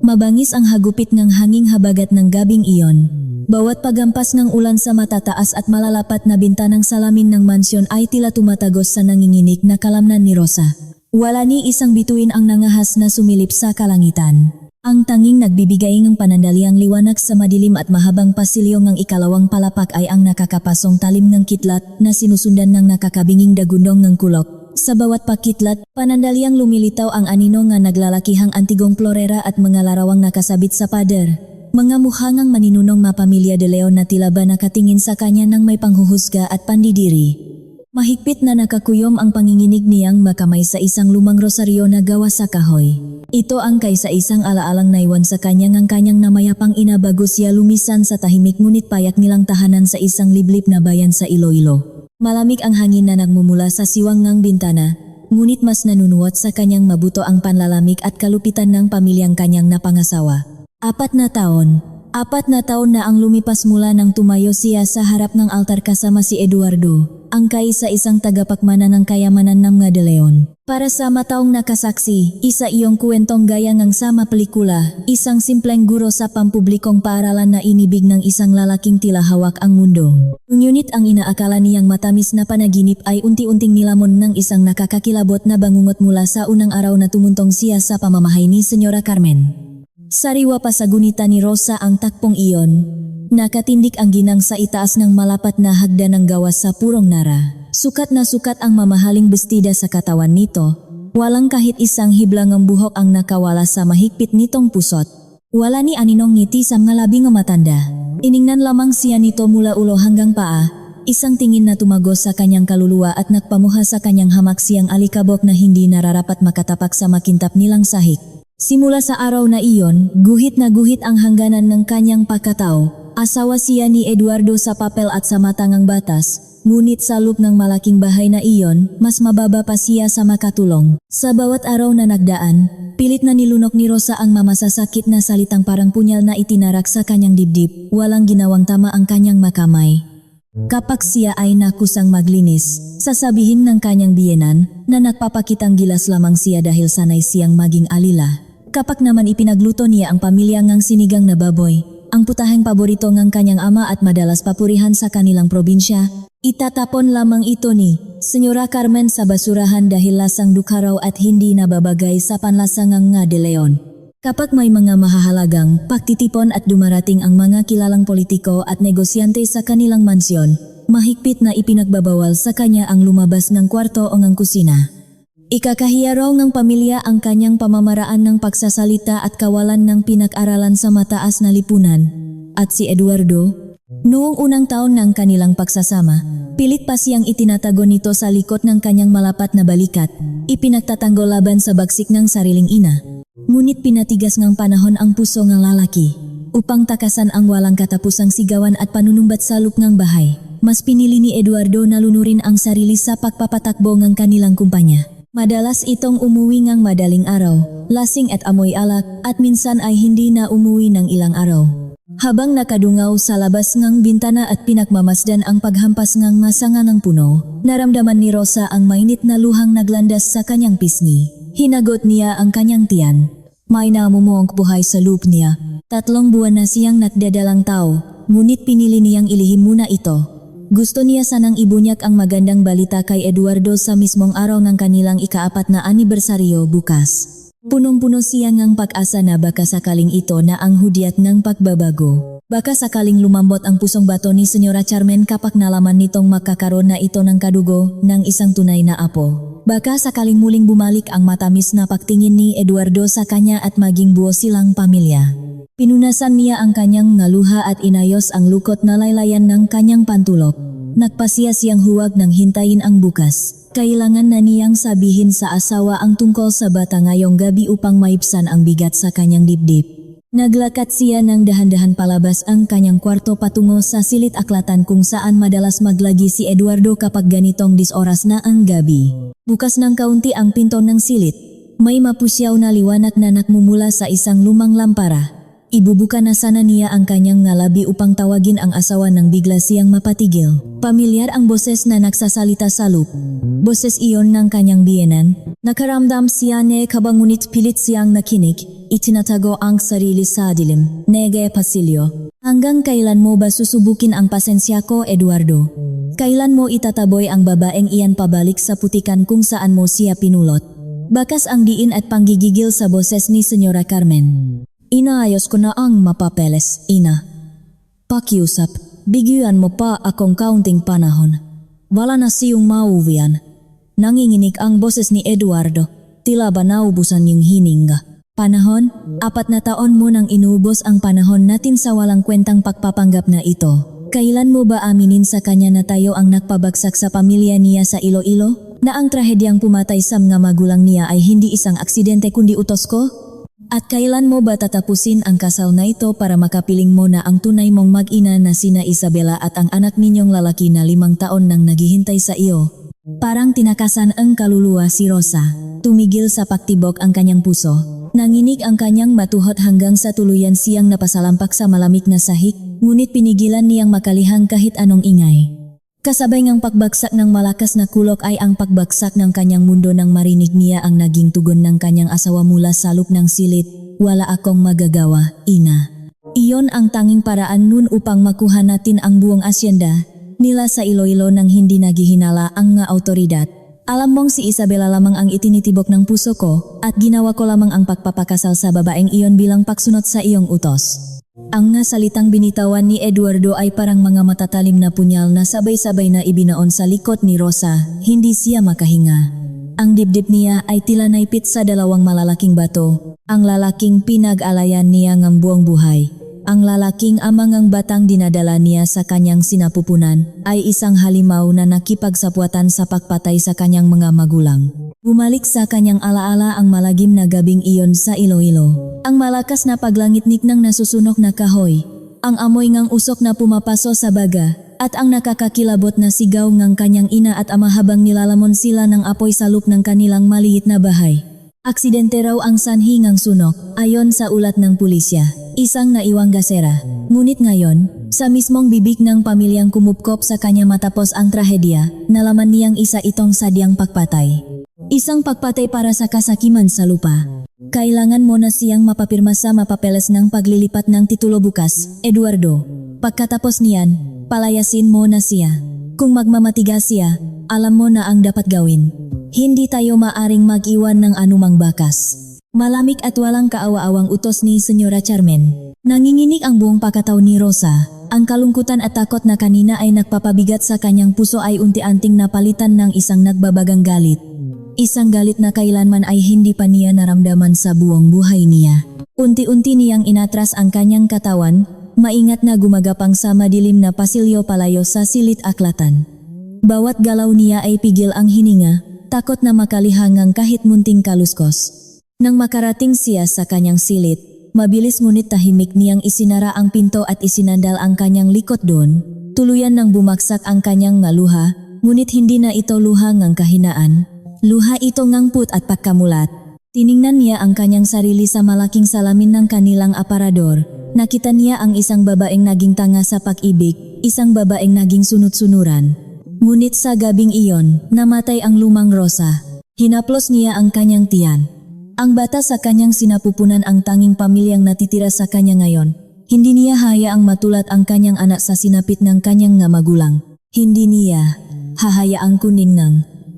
Mabangis ang hagupit ng hanging habagat ng gabing iyon. Bawat pagampas ng ulan sa matataas at malalapat na bintanang salamin ng mansyon ay tila tumatagos sa nanginginig na kalamnan ni Rosa. Wala ni isang bituin ang nangahas na sumilip sa kalangitan. Ang tanging nagbibigay ng panandaliang liwanag sa madilim at mahabang pasilyo ng ikalawang palapak ay ang nakakapasong talim ng kitlat na sinusundan ng nakakabinging dagundong ng kulok. Sa bawat pakitlat, panandaliang lumilitaw ang anino nga naglalakihang antigong florera at mga larawang nakasabit sa pader. Mga muhangang maninunong mapamilya de Leon na tila ba nakatingin sa kanya ng may panghuhusga at pandidiri. Mahigpit na nakakuyom ang panginginig niyang makamay sa isang lumang rosaryo na gawa sa kahoy. Ito ang kaysa isang alaalang naiwan sa kanya ng kanyang namayapang ina bago siya lumisan sa tahimik ngunit payak nilang tahanan sa isang liblib na bayan sa Iloilo. Malamig ang hangin na nagmumula sa siwang ng bintana, ngunit mas nanunuot sa kanyang mabuto ang panlalamig at kalupitan ng pamilyang kanyang napangasawa. 4 na taon na ang lumipas mula nang tumayo siya sa harap ng altar kasama si Eduardo, ang kaisa isang tagapagmana ng kayamanan ng mga de Leon. Para sa mataong nakasaksi, isa iyong kwentong gaya ng sama pelikula, isang simpleng guro sa pampublikong paaralan na inibig ng isang lalaking tila hawak ang mundo. Ngunit ang inaakala niyang matamis na panaginip ay unti-unting nilamon ng isang nakakakilabot na bangungot mula sa unang araw na tumuntong siya sa pamamahay ni Senyora Carmen. Sariwa pa sa gunita ni Rosa ang takpong iyon. Nakatindik ang ginang sa itaas ng malapat na hagdan ng gawas sa purong nara. Sukat na sukat ang mamahaling bestida sa katawan nito. Walang kahit isang hiblang ng buhok ang nakawala sa mahigpit nitong pusot. Wala ni aninong ngiti sa mga labing matanda. Tiningnan lamang siya nito mula ulo hanggang paa. Isang tingin na tumagos sa kanyang kaluluwa at nagpamuha sa kanyang hamak siyang alikabok na hindi nararapat makatapak sa makintap nilang sahig. Simula sa araw na iyon, guhit na guhit ang hangganan ng kanyang pagkatao. Asawa siya ni Eduardo sa papel at sa matangang batas, ngunit sa loob ng malaking bahay na iyon, mas mababa pa siya sa makatulong. Sa bawat araw na nagdaan, pilit na nilunok ni Rosa ang mamasasakit na salitang parang punyal na itinarak sa kanyang dibdib, walang ginawang tama ang kanyang makamay. Kapag siya ay nakusang maglinis, sasabihin ng kanyang biyenan na nagpapakitang gilas lamang siya dahil sanay siyang maging alila. Kapag naman ipinagluto niya ang pamilya ngang sinigang na baboy, ang putaheng paborito ng kanyang ama at madalas papurihan sa kanilang probinsya, itatapon lamang ito ni Senyora Carmen sa basurahan dahil lasang dukaraw at hindi nababagay sa panlasangang nga de Leon. Kapag may mga mahahalagang pagtitipon at dumarating ang mga kilalang politiko at negosyante sa kanilang mansyon, mahigpit na ipinagbabawal sa kanya ang lumabas ng kwarto o ng kusina. Ikakahiya raw ng pamilya ang kanyang pamamaraan ng pagsasalita at kawalan ng pinag-aralan sa mataas na lipunan. At si Eduardo, noong unang taon ng kanilang pagsasama, pilit pa siyang itinatago nito sa likod ng kanyang malapat na balikat, ipinagtatanggol laban sa bagsik ng sariling ina. Ngunit pinatigas ng panahon ang puso ng lalaki, upang takasan ang walang katapusang sigawan at panunumbat sa loob ng bahay. Mas pinili ni Eduardo na lunurin ang sarili sa pagpapatakbo ng kanilang kumpanya. Madalas itong umuwi ngang madaling araw, lasing at amoy alak, at minsan ay hindi na umuwi ng ilang araw. Habang nakadungaw sa labas ngang bintana at pinagmamasdan ang paghampas ngang masanga ng puno, naramdaman ni Rosa ang mainit na luhang naglandas sa kanyang pisngi. Hinagot niya ang kanyang tiyan. May namumuong buhay sa loob niya. 3 buwan na siyang nagdadalang tao, ngunit pinili niyang ilihim muna ito. Gusto niya sanang ibunyak ang magandang balita kay Eduardo sa mismong araw ng kanilang ika-4 na anibersaryo bukas. Punong-puno siya ngang pag-asa na baka sakaling ito na ang hudyat ng pagbabago. Baka sakaling lumambot ang pusong bato ni Senyora Carmen kapag nalaman nitong magkakaroon na ito ng kadugo ng isang tunay na apo. Baka sakaling muling bumalik ang matamis na pagtingin ni Eduardo sa kanya at maging buo silang pamilya. Pinunasan niya ang kanyang ngaluha at inayos ang lukot na laylayan ng kanyang pantulok. Nagpasiya siyang huwag nang hintayin ang bukas. Kailangan na niyang sabihin sa asawa ang tungkol sa bata ngayong gabi upang maibsan ang bigat sa kanyang dibdib. Naglakad siya ng dahan-dahan palabas ang kanyang kwarto patungo sa silid aklatan kung saan madalas maglagi si Eduardo kapag ganitong disoras na ang gabi. Bukas ng kaunti ang pinto ng silid. May mapusyaw na liwanag na nakmumula sa isang lumang lampara. Ibubuka na sana niya ang kanyang ngalabi upang tawagin ang asawa nang bigla siyang mapatigil. Pamilyar ang boses na nagsasalita sa loop. Boses iyon ng kanyang biyenan. Nakaramdam siya ne kaba ngunit pilit siyang nakinig. Itinatago ang sarili sa dilim. Nege Pasilio. Hanggang kailan mo ba susubukin ang pasensya ko, Eduardo? Kailan mo itataboy ang babaeng iyan pabalik sa putikan kung saan mo siya pinulot? Bakas ang diin at panggigigil sa boses ni Senyora Carmen. Inaayos ko na ang mapapeles, ina. Pakiusap, bigyan mo pa akong kaunting panahon. Wala na siyong mauwian. Nanginginig ang boses ni Eduardo, tila ba naubusan yung hininga. Panahon? 4 na taon mo nang inubos ang panahon natin sa walang kwentang pagpapanggap na ito. Kailan mo ba aminin sa kanya na tayo ang nakpabagsak sa pamilya niya sa Iloilo? Na ang trahedyang pumatay sa mga magulang niya ay hindi isang aksidente kundi utos ko? At kailan mo ba tatapusin ang kasal na ito para makapiling mo na ang tunay mong mag-ina na sina Isabela at ang anak ninyong lalaki na 5 taon nang naghihintay sa iyo? Parang tinakasan ang kaluluwa si Rosa. Tumigil sa pagtibok ang kanyang puso. Nanginig ang kanyang matuhot hanggang sa tuluyan siyang napasalampak sa malamig na sahig, ngunit pinigilan niyang makalihang kahit anong ingay. Kasabay ngang pagbagsak ng malakas na kulok ay ang pagbagsak ng kanyang mundo nang marinig niya ang naging tugon ng kanyang asawa mula sa loob ng silid. Wala akong magagawa, ina. Iyon ang tanging paraan nun upang makuha natin ang buong asyenda nila sa Iloilo nang hindi naghihinala ang nga autoridad. Alam mong si Isabela lamang ang itinitibok ng puso ko at ginawa ko lamang ang pagpapakasal sa babaeng iyon bilang pagsunod sa iyong utos. Ang nga salitang binitawan ni Eduardo ay parang mga matatalim na punyal na sabay-sabay na ibinaon sa likod ni Rosa, hindi siya makahinga. Ang dibdib niya ay tila naipit sa 2 malalaking bato, ang lalaking pinag-alayan niya ng buong buhay. Ang lalaking amang ang batang dinadala niya sa kanyang sinapupunan ay isang halimaw na nakipagsapwatan sa pagpatay sa kanyang mga magulang. Bumalik sa kanyang alaala ang malagim na gabing iyon sa Iloilo. Ang malakas na paglangitnik ng nasusunok na kahoy, ang amoy ngang usok na pumapaso sa baga, at ang nakakakilabot na sigaw ngang kanyang ina at ama habang nilalamon sila ng apoy sa loob ng kanilang maliit na bahay. Aksidente raw ang sanhi ngang sunok, ayon sa ulat ng pulisya. Isang naiwang gasera. Ngunit ngayon, sa mismong bibig ng pamilyang kumupkop sa kanya matapos ang trahedya, nalaman niyang isa itong sadyang pagpatay. Isang pagpatay para sa kasakiman sa lupa. Kailangan mo na siyang mapapirma sa mapapeles ng paglilipat ng titulo bukas, Eduardo. Pagkatapos niyan, palayasin mo na siya. Kung magmamatigas siya, alam mo na ang dapat gawin. Hindi tayo maaring mag-iwan ng anumang bakas. Malamig at walang kaawa-awang utos ni Senyora Carmen. Nanginginig ang buong pakataw ni Rosa. Ang kalungkutan at takot na kanina ay nagpapabigat sa kanyang puso ay unti-anting napalitan ng isang nagbabagang galit. Isang galit na kailanman ay hindi pa niya naramdaman sa buong buhay niya. Unti-unti niyang inatras ang kanyang katawan, maingat na gumagapang sa madilim na pasilyo palayo sa silid aklatan. Bawat galaw niya ay pigil ang hininga, takot na makalihangang kahit munting kaluskos. Nang makarating siya sa kanyang silid, mabilis ngunit tahimik niyang isinara ang pinto at isinandal ang kanyang likod doon. Tuluyan nang bumaksak ang kanyang luha, ngunit hindi na ito luha ngang kahinaan. Luha ito ngang put at pagkamulat. Tiningnan niya ang kanyang sarili sa malaking salamin ng kanilang aparador. Nakita niya ang isang babaeng naging tanga sa pag-ibig, isang babaeng naging sunod-sunuran. Ngunit sa gabing iyon, namatay ang lumang Rosa. Hinaplos niya ang kanyang tiyan. Ang bata sa kanyang sinapupunan ang tanging pamilyang natitira sa kanya ngayon. Hindi niya hayaang matulat ang kanyang anak sa sinapit ng kanyang nga magulang. Hindi niya hahayaang kunin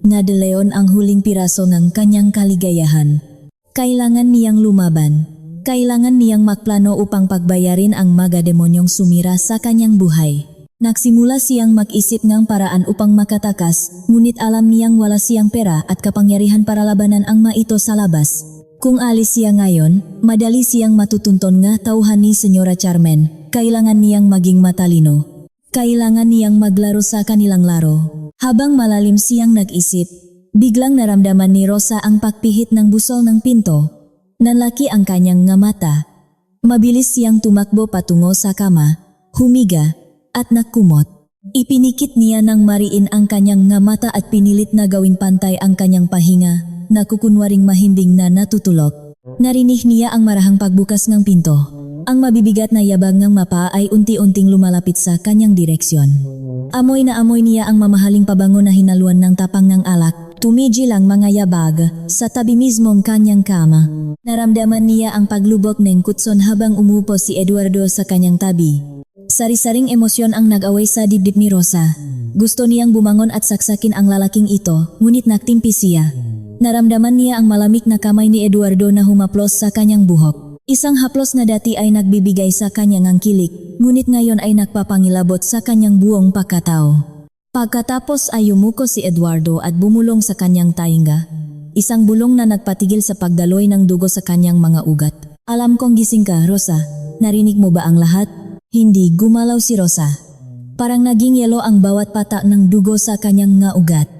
nga de Leon ang huling piraso ng kanyang kaligayahan. Kailangan niyang lumaban. Kailangan niyang magplano upang pagbayarin ang mga demonyong sumira sa kanyang buhay. Nagsimula siyang mag-isip ng paraan upang makatakas, ngunit alam niyang wala siyang pera at kapangyarihan para labanan ang maito sa labas. Kung alis siya ngayon, madali siyang matutunton nga tauhan ni Senyora Carmen. Kailangan niyang maging matalino. Kailangan niyang maglaro sa kanilang laro. Habang malalim siyang nag-isip, biglang naramdaman ni Rosa ang pagpihit ng busol ng pinto. Nanlaki ang kanyang nga mata. Mabilis siyang tumakbo patungo sa kama, humiga, at nagkumot. Ipinikit niya ng mariin ang kanyang nga mata at pinilit na gawing pantay ang kanyang pahinga, na kukunwaring mahimbing na natutulog. Narinig niya ang marahang pagbukas ng pinto. ang mabibigat na yabag ng mapa ay unti-unting lumalapit sa kanyang direksyon. Amoy na amoy niya ang mamahaling pabango na hinaluan ng tapang ng alak. Tumigil ang mga yabag sa tabi mismong kanyang kama. Naramdaman niya ang paglubok ng kutson habang umupo si Eduardo sa kanyang tabi. Sari-saring emosyon ang nag-away sa dibdib ni Rosa. Gusto niyang bumangon at saksakin ang lalaking ito, ngunit nagtimpi siya. Naramdaman niya ang malamig na kamay ni Eduardo na humaplos sa kanyang buhok. Isang haplos na dati ay nagbibigay sa kanyang angkilik, ngunit ngayon ay nagpapangilabot sa kanyang buong pagkatao. Pagkatapos ay yumuko si Eduardo at bumulong sa kanyang tainga. Isang bulong na nagpatigil sa pagdaloy ng dugo sa kanyang mga ugat. Alam kong gising ka, Rosa. Narinig mo ba ang lahat? Hindi, gumalaw si Rosa. Parang naging yelo ang bawat patak ng dugo sa kanyang nga ugat.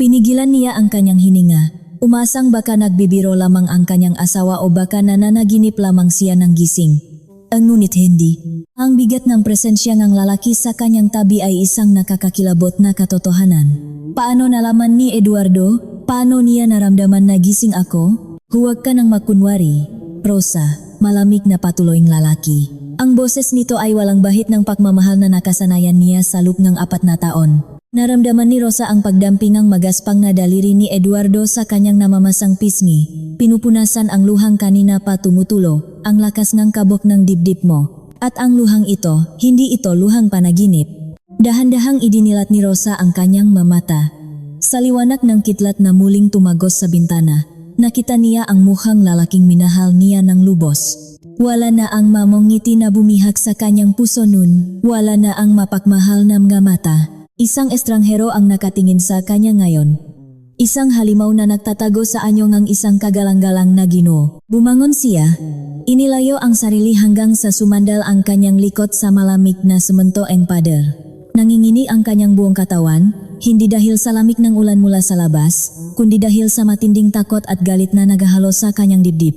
Pinigilan niya ang kanyang hininga. Umasang baka nagbibiro lamang ang kanyang asawa o baka nananaginip lamang siya ng gising. Ngunit hindi. Ang bigat ng presensya ng lalaki sa kanyang tabi ay isang nakakakilabot na katotohanan. Paano nalaman ni Eduardo? Paano niya naramdaman na gising ako? Huwag ka nang makunwari. Rosa, malamig na patuloy ng lalaki. Ang boses nito ay walang bahid ng pagmamahal na nakasanayan niya sa loob ng 4 na taon. Naramdaman ni Rosa ang pagdampingang magaspang na daliri ni Eduardo sa kanyang namamasang pisngi. Pinupunasan ang luhang kanina pa tumutulo, ang lakas ng kabok ng dibdib mo. At ang luhang ito, hindi ito luhang panaginip. Dahan-dahang idinilat ni Rosa ang kanyang mamata. Sa liwanag ng kidlat na muling tumagos sa bintana, nakita niya ang mukhang lalaking minahal niya ng lubos. Wala na ang mamong ngiti na bumihag sa kanyang puso nun, wala na ang mapagmahal na mga mata. Isang estranghero ang nakatingin sa kanya ngayon. Isang halimaw na nagtatago sa anyo ng isang kagalang-galang na Ginoo. Bumangon siya. Inilayo ang sarili hanggang sa sumandal ang kanyang likod sa malamig na semento ng pader. Nanginginig ang kanyang buong katawan, hindi dahil sa lamig ng ulan mula sa labas, kundi dahil sa matinding takot at galit na naghahalo sa kanyang dibdib.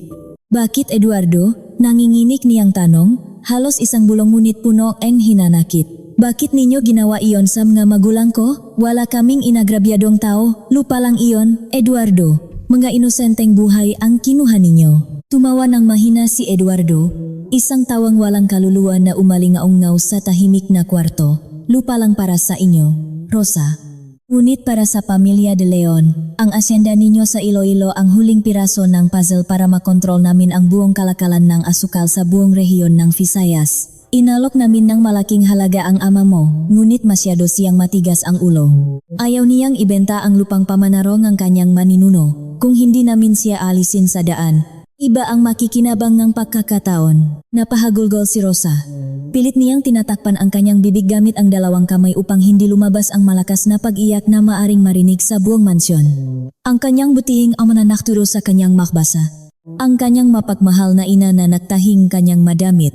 Bakit, Eduardo? Nanginginig niyang tanong, halos isang bulong ngunit puno ng hinanakit. Bakit ninyo ginawa iyon sa mga magulang ko? Wala kaming inagrabyadong tao, lupa lang iyon, Eduardo. Mga inosenteng buhay ang kinuha ninyo. Tumawa ng mahina si Eduardo, isang tawang walang kaluluwa na umalingaungaw sa tahimik na kwarto. Lupa lang para sa inyo, Rosa. Ngunit para sa pamilya de Leon, ang asyenda ninyo sa Iloilo ang huling piraso ng puzzle para makontrol namin ang buong kalakalan ng asukal sa buong rehiyon ng Visayas. Inalok namin ng malaking halaga ang ama mo, ngunit masyado siyang matigas ang ulo. Ayaw niyang ibenta ang lupang pamanarong ng kanyang maninuno, kung hindi namin siya alisin sa daan. Iba ang makikinabang ng pagkakataon. Napahagulgol si Rosa. Pilit niyang tinatakpan ang kanyang bibig gamit ang dalawang kamay upang hindi lumabas ang malakas na pag-iyak na maaring marinig sa buong mansyon. Ang kanyang butihing ang mananakturo sa kanyang makbasa. Ang kanyang mapagmahal na ina na nagtahing kanyang madamit.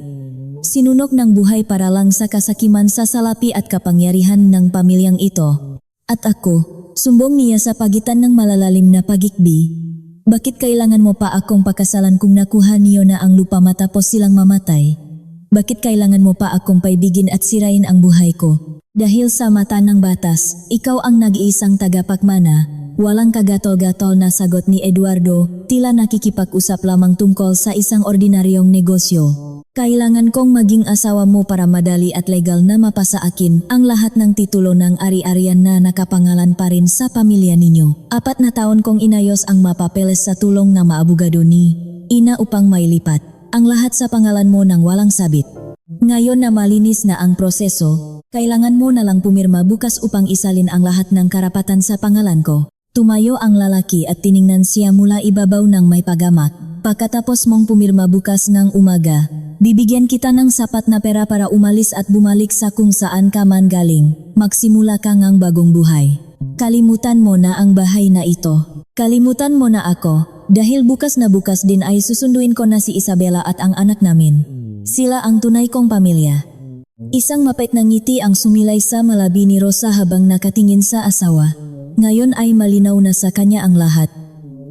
Sinunok ng buhay para lang sa kasakiman sa salapi at kapangyarihan ng pamilyang ito. At ako, sumbong niya sa pagitan ng malalalim na pagikbi. Bakit kailangan mo pa akong pakasalan kung nakuha niyo na ang lupa matapos silang mamatay? Bakit kailangan mo pa akong paibigin at sirain ang buhay ko? Dahil sa mata ng batas, ikaw ang nag-iisang tagapagmana. Walang kagatol-gatol na sagot ni Eduardo, tila nakikipag-usap lamang tungkol sa isang ordinaryong negosyo. Kailangan kong maging asawa mo para madali at legal na mapasa akin ang lahat ng titulo ng ari-arian na nakapangalan pa rin sa pamilya ninyo. 4 na taon kong inayos ang mapapeles sa tulong ng maabogado ni Ina upang mailipat ang lahat sa pangalan mo nang walang sabit. Ngayon na malinis na ang proseso, kailangan mo na lang pumirma bukas upang isalin ang lahat ng karapatan sa pangalan ko. Tumayo ang lalaki at tiningnan siya mula ibabaw ng may pagamak. Pagkatapos mong pumirma bukas ng umaga, bibigyan kita ng sapat na pera para umalis at bumalik sa kung saan ka man galing. Magsimula ka ngang bagong buhay. Kalimutan mo na ang bahay na ito. Kalimutan mo na ako, dahil bukas na bukas din ay susunduin ko na si Isabela at ang anak namin. Sila ang tunay kong pamilya. Isang mapait na ngiti ang sumilay sa malabi ni Rosa habang nakatingin sa asawa. Ngayon ay malinaw na sa kanya ang lahat.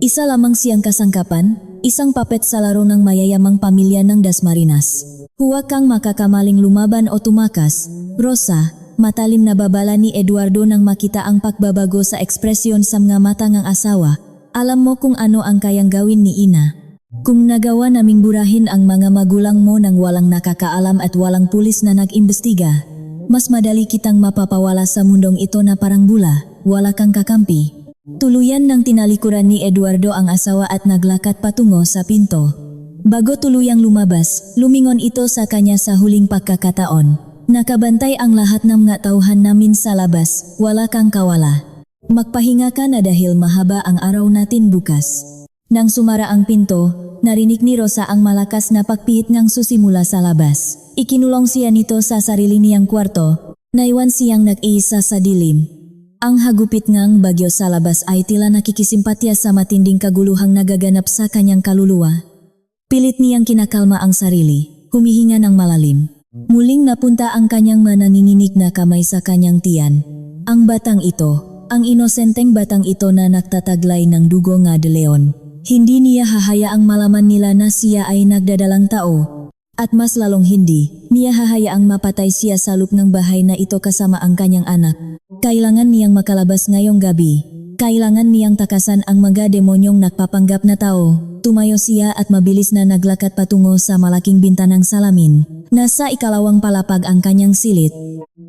Isa lamang siyang kasangkapan, isang papet sa laro ng mayayamang pamilya ng Dasmariñas. Huwag kang makakamaling lumaban o tumakas, Rosa. Matalim na babala ni Eduardo nang makita ang pagbabago sa ekspresyon sa mga mata ng asawa. Alam mo kung ano ang kayang gawin ni Ina. Kung nagawa naming burahin ang mga magulang mo nang walang nakakaalam at walang pulis na nag-imbestiga, mas madali kitang mapapawala sa mundong ito na parang bula, wala kang kakampi. Tuluyan nang tinalikuran ni Eduardo ang asawa at naglakat patungo sa pinto. Bago tuluyang lumabas, lumingon ito sa kanya sa huling pagkakataon. Nakabantay ang lahat ng mga tauhan namin sa labas, wala kang kawala. Magpahinga ka na dahil mahaba ang araw natin bukas. Nang sumara ang pinto, narinig ni Rosa ang malakas na pagpihit ng susi mula sa labas. Ikinulong siya nito sa sarili niyang kwarto, naiwan siyang nag-iisa sa dilim. Ang hagupit ngang bagyo sa labas ay tila nakikisimpatya sa matinding kaguluhang nagaganap sa kanyang kaluluwa. Pilit niyang kinakalma ang sarili, humihinga ng malalim. Muling napunta ang kanyang mananginginig na kamay sa kanyang tiyan. Ang batang ito, ang inosenteng batang ito na nagtataglay ng dugo nga de leon. Hindi niya hahayaang malaman nila na siya ay nagdadalang tao. At mas lalong hindi, niya hahayaang mapatay siya sa loob ng bahay na ito kasama ang kanyang anak. Kailangan niyang makalabas ngayong gabi. Kailangan niyang takasan ang mga demonyong nagpapanggap na tao. Tumayo siya at mabilis na naglakat patungo sa malaking bintanang salamin. Nasa ikalawang palapag ang kanyang silid.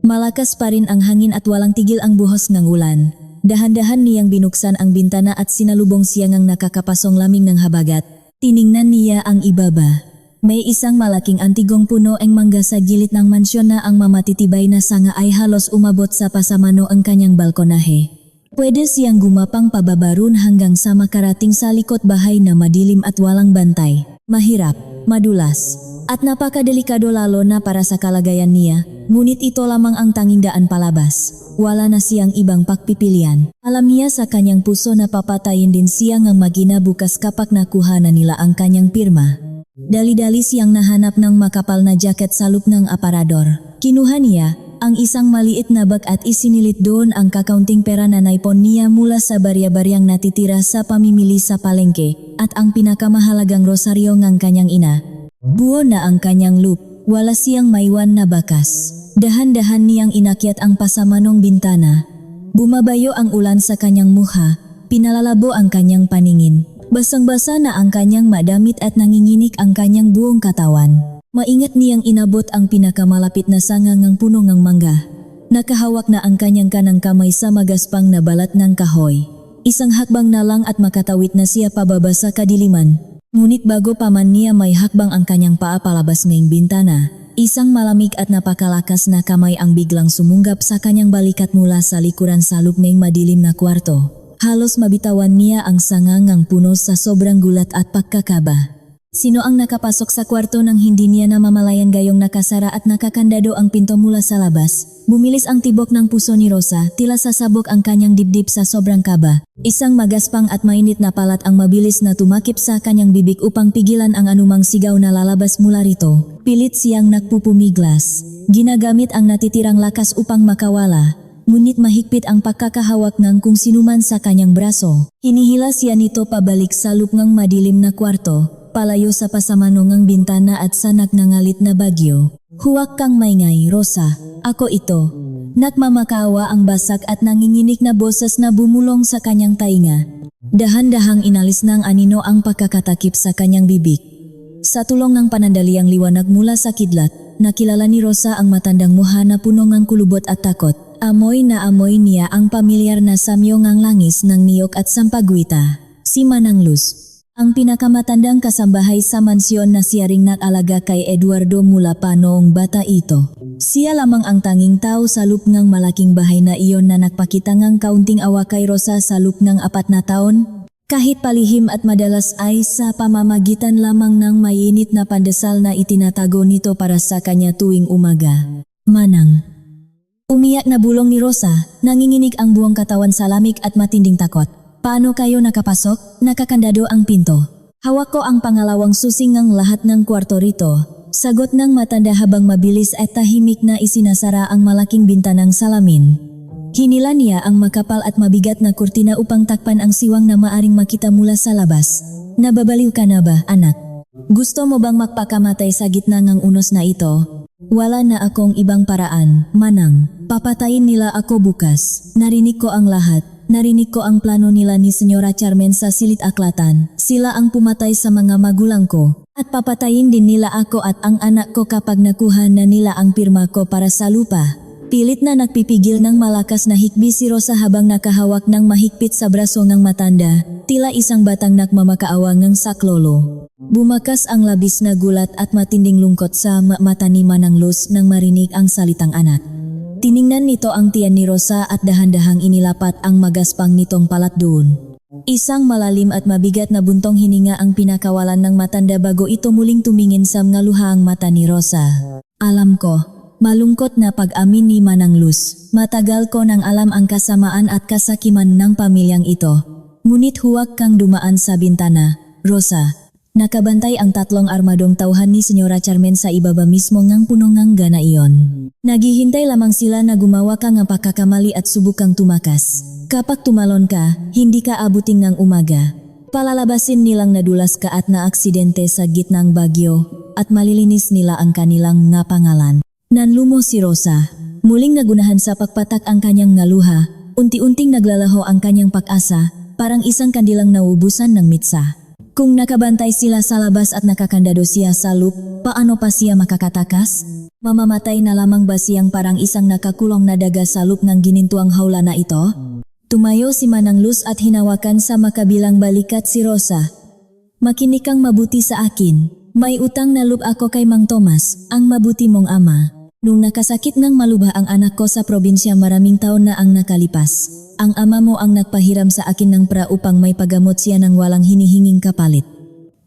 Malakas pa rin ang hangin at walang tigil ang buhos ng ulan. Dahan-dahan niyang binuksan ang bintana at sinalubong siya ngang nakakapasong lamig ng habagat. Tiningnan niya ang ibaba. May isang malaking antigong puno ang mangga sa gilid ng mansyon na ang mamatitibay na sanga ay halos umabot sa pasamano ang kanyang balkonahe. Pwede siyang gumapang pababarun hanggang sa makarating sa likod bahay na madilim at walang bantay. Mahirap, madulas, at napakadelikado lalo na para sa kalagayan niya, ngunit ito lamang ang tanging daan palabas. Wala na siyang ibang pagpipilian. Alam niya sa kanyang puso na papatayin din siya ngang magina bukas kapag nakuha na nila ang kanyang pirma. Dali-dali siyang nahanap ng makapal na jacket sa loob ng aparador. Kinuha niya ang isang maliit na bag at isinilit doon ang kakaunting pera na naipon niya mula sa barya-baryang natitira sa pamimili sa palengke at ang pinakamahalagang rosaryo ng kanyang ina. Buo na ang kanyang loop, wala siyang maiwan na bakas. Dahan-dahan niyang inakyat ang pasamanong bintana. Bumabayo ang ulan sa kanyang mukha, pinalalabo ang kanyang paningin. Basang-basa na ang kanyang madamit at nanginginig ang kanyang buong katawan. Maingat niyang inabot ang pinakamalapit na sangangang puno ng mangga. Nakahawak na ang kanyang kanang kamay sa magaspang na balat ng kahoy. Isang hakbang na lang at makatawid na siya pababa sa kadiliman. Ngunit bago pa man niya may hakbang ang kanyang paa palabas ngayong bintana, isang malamig at napakalakas na kamay ang biglang sumunggap sa kanyang balikat mula sa likuran sa loob ng madilim na kwarto. Halos mabitawan niya ang sangangang puno sa sobrang gulat at pagkakaba. Sino ang nakapasok sa kwarto nang hindi niya namamalayan gayong nakasara at nakakandado ang pinto mula sa labas? Bumilis ang tibok ng puso ni Rosa, tila sasabog ang kanyang dibdib sa sobrang kaba. Isang magaspang at mainit na palat ang mabilis na tumakip sa kanyang bibig upang pigilan ang anumang sigaw na lalabas mula rito. Pilit siyang nagpupumiglas. Ginagamit ang natitirang lakas upang makawala. Ngunit mahigpit ang pagkakahawak ng kung sinuman sa kanyang braso. Hinihila siya nito pabalik sa loob ng madilim na kwarto, palayo sa pasamanong ng bintana at sa nagngangalit na bagyo. Huwag kang maingay, Rosa. Ako ito. Nagmamakaawa ang basak at nanginginig na boses na bumulong sa kanyang tainga. Dahan-dahang inalis ng anino ang pagkakatakip sa kanyang bibig. Sa tulong ng panandaliang liwanag mula sa kidlat, nakilala ni Rosa ang matandang mukha na puno ng kulubot at takot. Amoy na amoy niya ang pamilyar na samyo ngang langis ng niyok at sampagwita. Si Manang Luz, ang pinakamatandang kasambahay sa mansyon na siya ring nag-alaga kay Eduardo mula pa noong bata ito. Siya lamang ang tanging tao sa loob ng malaking bahay na iyon na nagpakita ngang kaunting awa kay Rosa sa loob ng 4 na taon. Kahit palihim at madalas ay sa pamamagitan lamang ng mainit na pandesal na itinatago nito para sa kanya tuwing umaga. Manang. Umiyak na bulong ni Rosa, nanginginig ang buong katawan sa lamig at matinding takot. Paano kayo nakapasok? Nakakandado ang pinto. Hawak ko ang pangalawang susi ng lahat ng kwarto rito. Sagot ng matanda habang mabilis at tahimik na isinasara ang malaking bintanang salamin. Hinila niya ang makapal at mabigat na kurtina upang takpan ang siwang na maaring makita mula sa labas. Nababaliw ka na ba, anak? Gusto mo bang magpakamatay sa gitna ng unos na ito? Wala na akong ibang paraan, Manang. Papatayin nila ako bukas. Narinig ko ang lahat. narinig ko ang plano nila ni Senyora Carmen sa silid aklatan. Sila ang pumatay sa mga magulang ko. At papatayin din nila ako at ang anak ko kapag nakuha na nila ang pirma ko para sa lupa. Pilit na nagpipigil ng malakas na hikbi si Rosa habang nakahawak ng mahigpit sa braso ng matanda, tila isang batang nagmamakaawa ng saklolo. Bumakas ang labis na gulat at matinding lungkot sa mata ni Manang Luz nang marinig ang salitang anak. Tiningnan nito ang tiyan ni Rosa at dahan-dahang inilapat ang magaspang nitong palat doon. Isang malalim at mabigat na buntong hininga ang pinakawalan ng matanda bago ito muling tumingin sa mga luhaang mata ni Rosa. Alam ko, malungkot na pag-amin ni Manang Luz. Matagal ko nang alam ang kasamaan at kasakiman ng pamilyang ito. Ngunit huwag kang dumaan sa bintana, Rosa. Nakabantay ang tatlong armadong tauhan ni Senyora Carmen sa ibaba mismo ng puno ng gana iyon. Naghihintay lamang sila na gumawa ka ng pagkakamali at subukang tumakas. Kapag tumalon ka, hindi ka abuting ng umaga. Palalabasin nilang nadulas ka at naaksidente sa gitnang bagyo at malilinis nila ang kanilang nga pangalan. Nanlumo si Rosa. Muling nagunahan sa pagpatak ang kanyang ngaluha. Unti-unting naglalaho ang kanyang pag-asa, parang isang kandilang naubusan ng mitsa. Kung nakabantay sila sa labas at nakakandado siya sa loop, paano pa siya makakatakas? Mamamatay na lamang ba siyang parang isang nakakulong na daga sa loop ng ginintuang hawla na ito? Tumayo si Manang Luz at hinawakan sa makabilang balikat si Rosa. Makinig kang mabuti sa akin. May utang na loob ako kay Mang Tomas, ang mabuti mong ama. Nung nakasakit ng malubha ang anak ko sa probinsya maraming taon na ang nakalipas. Ang ama mo ang nagpahiram sa akin ng pra upang may pagamot siya ng walang hinihinging kapalit.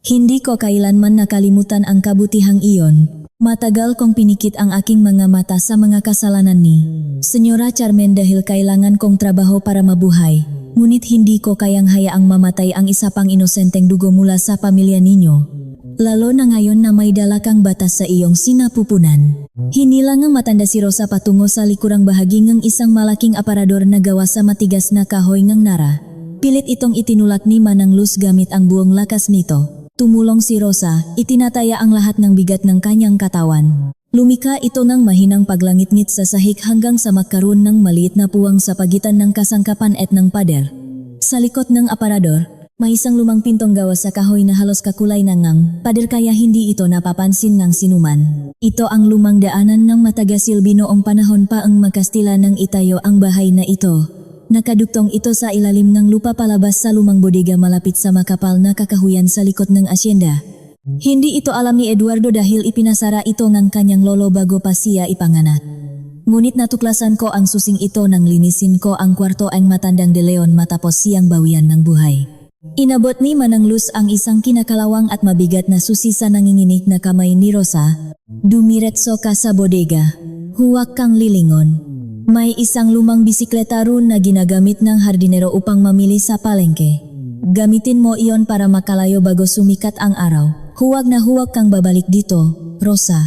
Hindi ko kailanman nakalimutan ang kabutihang iyon. Matagal kong pinikit ang aking mga mata sa mga kasalanan ni Senyora Carmen dahil kailangan kong trabaho para mabuhay. Ngunit hindi ko kayang hayaang mamatay ang isa pang inosenteng dugo mula sa pamilya ninyo. Lalo na ngayon na may dala kang batas sa iyong sinapupunan. Hinilang ang matanda si Rosa patungo sa likurang bahagi ng isang malaking aparador na gawa sa matigas na kahoy ng nara. Pilit itong itinulak ni Manang Luz gamit ang buong lakas nito. Tumulong si Rosa, itinataya ang lahat ng bigat ng kanyang katawan. Lumika ito ng mahinang paglangit-ngit sa sahig hanggang sa magkaroon ng maliit na puwang sa pagitan ng kasangkapan at ng pader. Sa likod ng aparador, may isang lumang pintong gawa sa kahoy na halos kakulay ng pader kaya hindi ito napapansin ng sinuman. Ito ang lumang daanan ng matagasilbi noong panahon pa ang Magkastila nang itayo ang bahay na ito. Nakaduktong ito sa ilalim ng lupa palabas sa lumang bodega malapit sa makapal na kakahuyan sa likod ng asyenda. Hindi ito alam ni Eduardo dahil ipinasara ito ng kanyang lolo bago pa siya ipanganak. Ngunit natuklasan ko ang susing ito nang linisin ko ang kwarto ang matandang De Leon matapos siyang bawian ng buhay. Inabot ni Manang Luz ang isang kinakalawang at mabigat na susi sa nanginginig na kamay ni Rosa. Dumiretso ka sa bodega. Huwag kang lilingon. May isang lumang bisikleta roon na ginagamit ng hardinero upang mamili sa palengke. Gamitin mo iyon para makalayo bago sumikat ang araw. Huwag na huwag kang babalik dito, Rosa.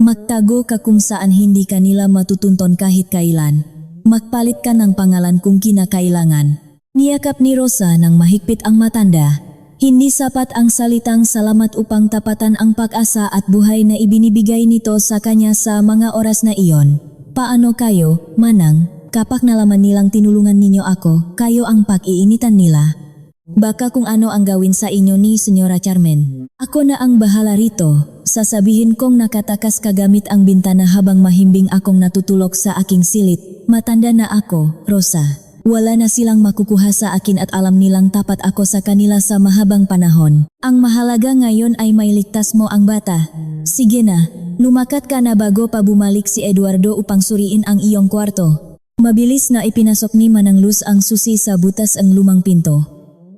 Magtago ka kung saan hindi ka nila matutunton kahit kailan. Magpalit ka ng pangalan kung kinakailangan. Niyakap ni Rosa nang mahigpit ang matanda. Hindi sapat ang salitang salamat upang tapatan ang pag-asa at buhay na ibinibigay nito sa kanya sa mga oras na iyon. Paano kayo, Manang, kapag nalaman nilang tinulungan ninyo ako, kayo ang pag-iinitan nila? Baka kung ano ang gawin sa inyo ni Senyora Carmen. Ako na ang bahala rito. Sasabihin kong nakatakas kagamit ang bintana habang mahimbing akong natutulog sa aking silid. Matanda na ako, Rosa. Wala na silang makukuha sa akin at alam nilang tapat ako sa kanila sa mahabang panahon. Ang mahalaga ngayon ay may ligtas mo ang bata. Sige na, lumakat ka na bago pa bumalik si Eduardo upang suriin ang iyong kwarto. Mabilis na ipinasok ni Manang Luz ang susi sa butas ang lumang pinto.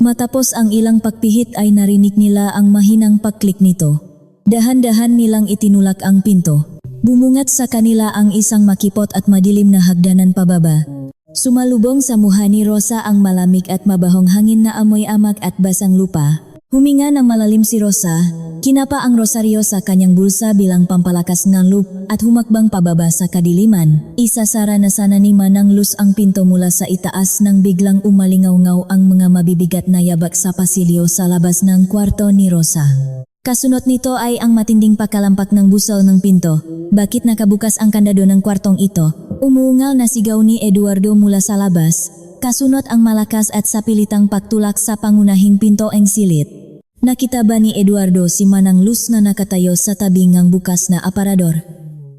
Matapos ang ilang pagpihit ay narinig nila ang mahinang pagklik nito. Dahan-dahan nilang itinulak ang pinto. Bumungat sa kanila ang isang makipot at madilim na hagdanan pababa. Sumalubong sa mukha ni Rosa ang malamig at mabahong hangin na amoy amag at basang lupa. Huminga ng malalim si Rosa, kinapa ang rosaryo sa kanyang bulsa bilang pampalakas ng loop at humakbang pababa sa kadiliman. Isasara na sana ni Manang Luz ang pinto mula sa itaas nang biglang umalingaw-ngaw ang mga mabibigat na yabak sa pasilyo sa labas ng kwarto ni Rosa. Kasunod nito ay ang matinding pakalampak ng busol ng pinto. Bakit nakabukas ang kandado ng kwartong ito? Umuungal na sigaw ni Eduardo mula sa labas. kasunod ang malakas at sapilitang pagtulak sa pangunahing pinto ang silit. Nakita ba ni Eduardo si Manang Luz na nakatayo sa tabi ngang bukas na aparador?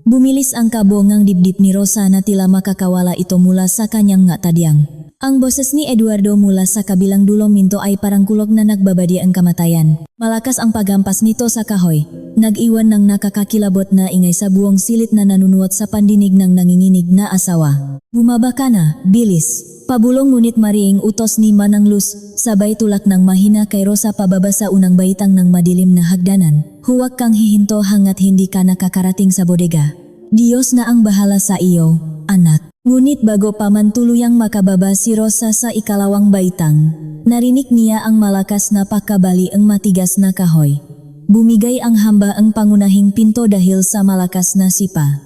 Bumilis ang kabo ngang dibdib ni Rosa na tila makakawala ito mula sa kanyang nga tadyang. Ang boses ni Eduardo mula sa kabilang dulo minto ay parang kulog na nagbabadi ang kamatayan. Malakas ang paghampas nito sa kahoy. Nag-iwan ng nakakakilabot na ingay sa buong silit na nanunuot sa pandinig ng nanginginig na asawa. Bumaba ka na, bilis. Pabulong ngunit mariing utos ni Manang Luz, sabay tulak ng mahina kay Rosa pababa sa unang baitang ng madilim na hagdanan. Huwag kang hihinto hanggat hindi ka nakakarating sa bodega. Diyos na ang bahala sa iyo, anak. Ngunit bago pa man tuluyang makababa si Rosa sa ikalawang baitang, narinig niya ang malakas na pakabali ang matigas na kahoy. Bumigay ang hamba ang pangunahing pinto dahil sa malakas na sipa.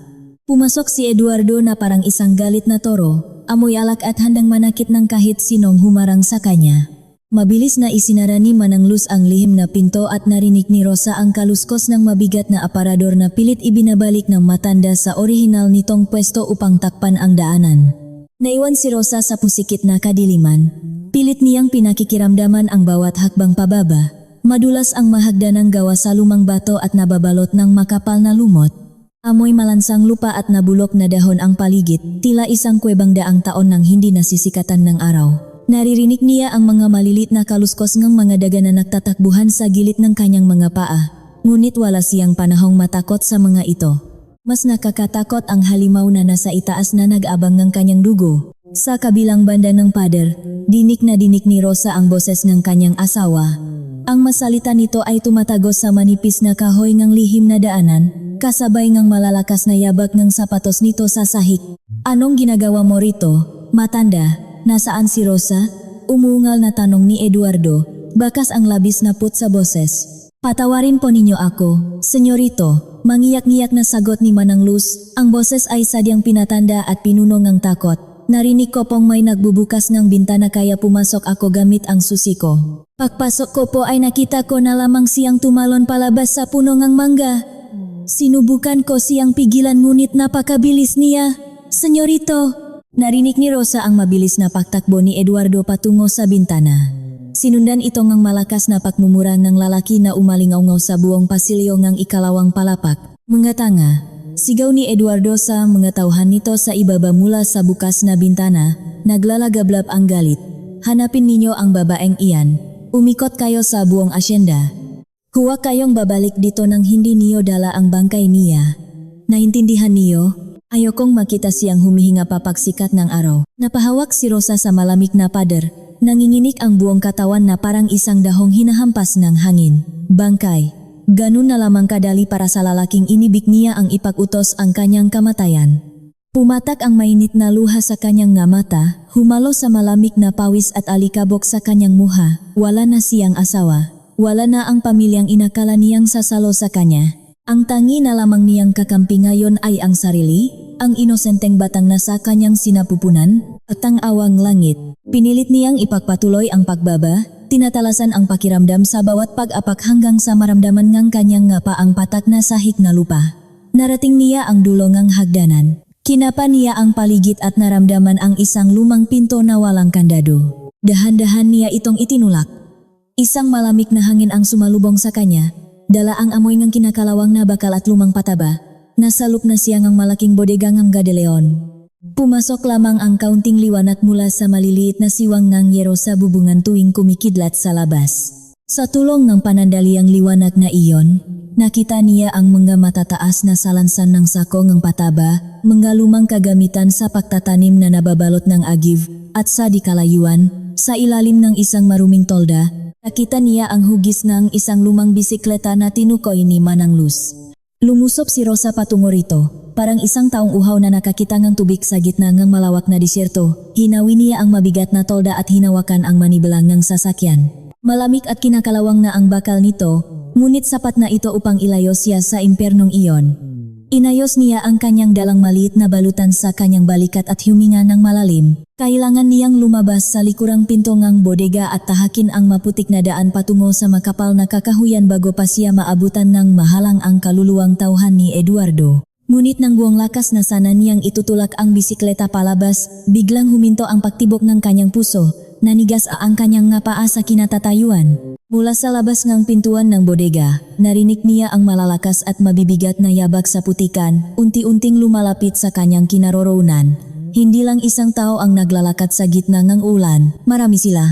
Pumasok si Eduardo na parang isang galit na toro, amoy alak at handang manakit ng kahit sinong humarang sa kanya. Mabilis na isinara ni Manang Luz ang lihim na pinto at narinig ni Rosa ang kaluskos ng mabigat na aparador na pilit ibinabalik ng matanda sa orihinal nitong pwesto upang takpan ang daanan. Naiwan si Rosa sa pusikit na kadiliman. Pilit niyang pinakikiramdaman ang bawat hakbang pababa. Madulas ang mahagdanang gawa sa lumang bato at nababalot ng makapal na lumot. Amoy malansang lupa at nabulok na dahon ang paligid, tila isang kuwebang daang taon nang hindi nasisikatan ng araw. Naririnig niya ang mga malilit na kaluskos ng mga daga na nagtatakbuhan sa gilid ng kanyang mga paa. Ngunit wala siyang panahong matakot sa mga ito. Mas nakakatakot ang halimaw na nasa itaas na nag-abang ng kanyang dugo. Sa kabilang banda ng pader, dinig na dinig ni Rosa ang boses ng kanyang asawa. Ang masalita nito ay tumatagos sa manipis na kahoy ng lihim na daanan, kasabay ng malalakas na yabag ng sapatos nito sa sahig. Anong ginagawa mo rito, matanda? Nasaan si Rosa? Umungal na tanong ni Eduardo, bakas ang labis na put sa boses. Patawarin po ninyo ako, senyorito. Mangiyak-ngiyak na sagot ni Manang Luz, ang boses ay sadyang pinatanda at pinuno ng takot. Narinig ko pong may nagbubukas ng bintana kaya pumasok ako gamit ang susi ko. Pagpasok ko po ay nakita ko na lamang siyang tumalon palabas sa puno ng mangga. Sinubukan ko siyang pigilan ngunit napakabilis niya. Senyorito! Narinig ni Rosa ang mabilis na pagtakbo ni Eduardo patungo sa bintana. Sinundan ito ng malakas na pagmumura ng lalaki na umalingaw sa buong pasilyo ng ikalawang palapak. Mga tanga, sigaw ni Eduardo sa mga tauhan nito sa ibaba mula sa bukas na bintana. Naglalagablab ang galit. Hanapin ninyo ang babaeng iyan. Umikot kayo sa buong asyenda. Huwag kayong babalik dito nang hindi niyo dala ang bangkay niya. Naintindihan niyo? Ayokong makita siyang humihinga pa pagsikat ng araw. Napahawak si Rosa sa malamig na pader. Nanginginig ang buong katawan na parang isang dahong hinahampas ng hangin. Bangkay. Ganun na lamang kadali para sa lalaking inibig niya ang ipag-utos ang kanyang kamatayan. Pumatak ang mainit na luha sa kanyang nga mata, humalo sa malamig na pawis at alikabok sa kanyang muha. Wala na siyang asawa. Wala na ang pamilyang inakala niyang sasalo sa kanya. Ang tangi na lamang niyang kakampi ngayon ay ang sarili, ang inosenteng batang nasa kanyang sinapupunan, at ang awang langit. Pinilit niyang ipagpatuloy ang pagbaba, tinatalasan ang pakiramdam sa bawat pag-apak hanggang sa maramdaman ngang kanyang ngapa ang patak na sahig na lupa. Narating niya ang dulo ngang hagdanan. Kinapa niya ang paligid at naramdaman ang isang lumang pinto na walang kandado. Dahan-dahan niya itong itinulak. Isang malamig na hangin ang sumalubong sa kanya. Dala ang amoy ng kinakalawang na bakal at lumang pataba. Nasalop na siya ng malaking bodega ng Gadeleon. Pumasok lamang ang kaunting liwanag mula sa maliliit na siwang ng yero sa bubungan tuwing kumikidlat sa labas. Sa tulong ng panandaliang liwanag na iyon, nakita niya ang mga matataas na salansan ng sako ng pataba, mga lumang kagamitan sa pagtatanim na nababalot ng agiv, at sa di kalayuan, sa ilalim ng isang maruming tolda, nakita niya ang hugis ng isang lumang bisikleta na tinukoy ni Manang Luz. Lumusop si Rosa patungo rito, parang isang taong uhaw na nakakita ng tubig sa gitna ng malawak na disyerto. Hinawi niya ang mabigat na tolda at hinawakan ang manibalang ng sasakyan. Malamig at kinakalawang na ang bakal nito, ngunit sapat na ito upang ilayo siya sa impernong iyon. Inayos niya ang kanyang dalang maliit na balutan sa kanyang balikat at huminga ng malalim. Kailangan niyang lumabas sa likurang pinto ng bodega at tahakin ang maputik na daan patungo sa makapal na kakahuyan bago pa siya maabutan ng mahalang ang kaluluwang tauhan ni Eduardo. Ngunit nang buong lakas na sana niyang itutulak ang bisikleta palabas, biglang huminto ang pagtibok ng kanyang puso, nanigas ang kanyang nga paa sa kinatatayuan. Mula sa labas ng pintuan ng bodega, narinig niya ang malalakas at mabibigat na yabag sa putikan, unti-unting lumalapit sa kanyang kinaroroonan. Hindi lang isang tao ang naglalakad sa gitna ng ulan, marami sila.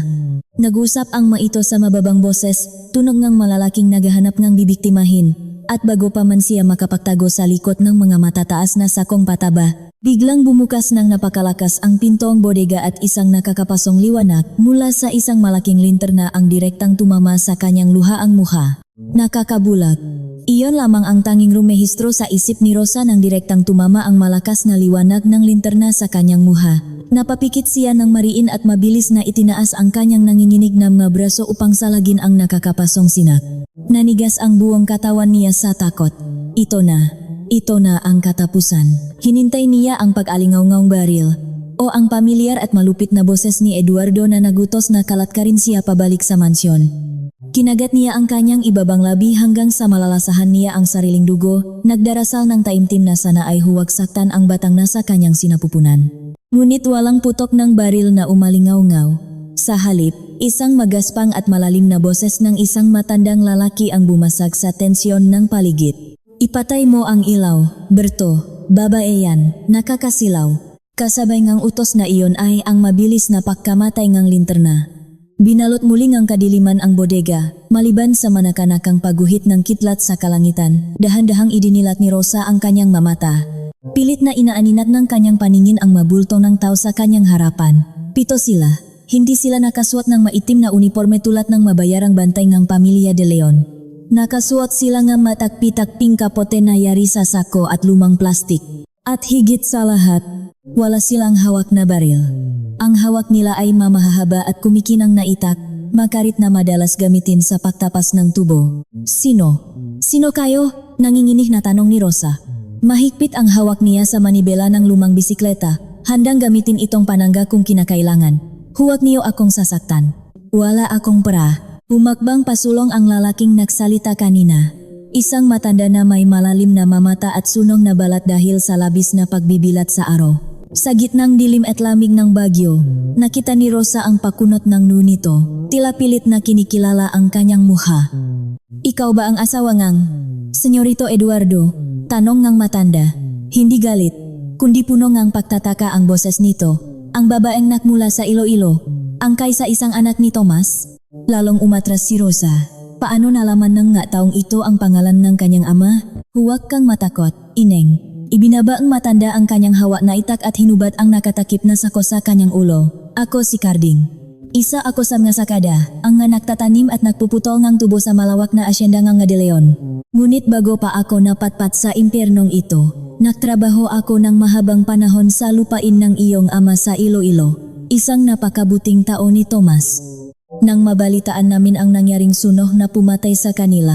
Nag-usap ang maito sa mababang boses, tunog ng malalaking naghahanap ng bibiktimahin. At bago pa man siya makapagtago sa likod ng mga matataas na sakong pataba, biglang bumukas ng napakalakas ang pintong bodega at isang nakakapasong liwanag mula sa isang malaking linterna ang direktang tumama sa kanyang luhaang mukha. Nakakabulag. Iyon lamang ang tanging rumehistro sa isip ni Rosa nang direktang tumama ang malakas na liwanag ng linterna sa kanyang mukha. Napapikit siya ng mariin at mabilis na itinaas ang kanyang nanginginig na mga braso upang salagin ang nakakapasong sinak. Nanigas ang buong katawan niya sa takot. Ito na ang katapusan. Hinintay niya ang pag-alingaw-ngaw baril o ang pamilyar at malupit na boses ni Eduardo na nagutos na kalatkarin siya pabalik sa mansyon. Kinagat niya ang kanyang ibabang labi hanggang sa malalasahan niya ang sariling dugo, nagdarasal ng taimtim na sana ay huwag saktan ang batang nasa kanyang sinapupunan. Ngunit walang putok ng baril na umalingaw-ngaw. Sa halip, isang magaspang at malalim na boses ng isang matandang lalaki ang bumasag sa tensyon ng paligid. Ipatay mo ang ilaw, Berto, babae yan, nakakasilaw. Kasabay ngang utos na iyon ay ang mabilis na pagkamatay ngang linterna. Binalot muli ngang kadiliman ang bodega, maliban sa manakanakang paguhit ng kitlat sa kalangitan, dahan-dahang idinilat ni Rosa ang kanyang mamata. Pilit na inaaninat ng kanyang paningin ang mabulto ng tao sa kanyang harapan. 7 sila. Hindi sila nakasuot ng maitim na uniforme tulad ng mabayarang bantay ng pamilya de Leon. Nakasuot sila ng matakpi-takping kapote na yari sa sako at lumang plastik. At higit sa lahat, wala silang hawak na baril. Ang hawak nila ay mamahahaba at kumikinang na itak, makarit na madalas gamitin sa pagtapas ng tubo. Sino? Sino kayo? Nanginginig na tanong ni Rosa. Mahigpit ang hawak niya sa manibela ng lumang bisikleta, handang gamitin itong panangga kung kinakailangan. Huwag niyo akong sasaktan. Wala akong pera. Humakbang pasulong ang lalaking nagsalita kanina. Isang matanda na may malalim na mamata at sunog na balat dahil sa labis na pagbibilat sa araw. Sa gitnang dilim at lamig ng bagyo, nakita ni Rosa ang pakunot ng nunito. Tila pilit na kinikilala ang kanyang mukha. Ikaw ba ang asawa ngang Senyorito Eduardo? Tanong ngang matanda. Hindi galit, kundi puno ngang pagtataka ang boses nito. Ang babaeng nakmula sa Iloilo, angkay sa isang anak ni Tomas. Lalong umatras si Rosa. Paano nalaman ng nga taong ito ang pangalan ng kanyang ama? Huwag kang matakot, ineng. Ibinaba ang matanda ang kanyang hawak na itak at hinubad ang nakatakip na sako sa kanyang ulo. Ako si Carding. Isa ako sa mga sakada, ang nga nagtatanim at nagpuputol ng tubo sa malawak na asyenda ng De Leon. Ngunit bago pa ako napatpat sa impyernong ito, nagtrabaho ako ng mahabang panahon sa lupain ng iyong ama sa Iloilo. Isang napakabuting tao ni Tomas. Nang mabalitaan namin ang nangyaring sunog na pumatay sa kanila,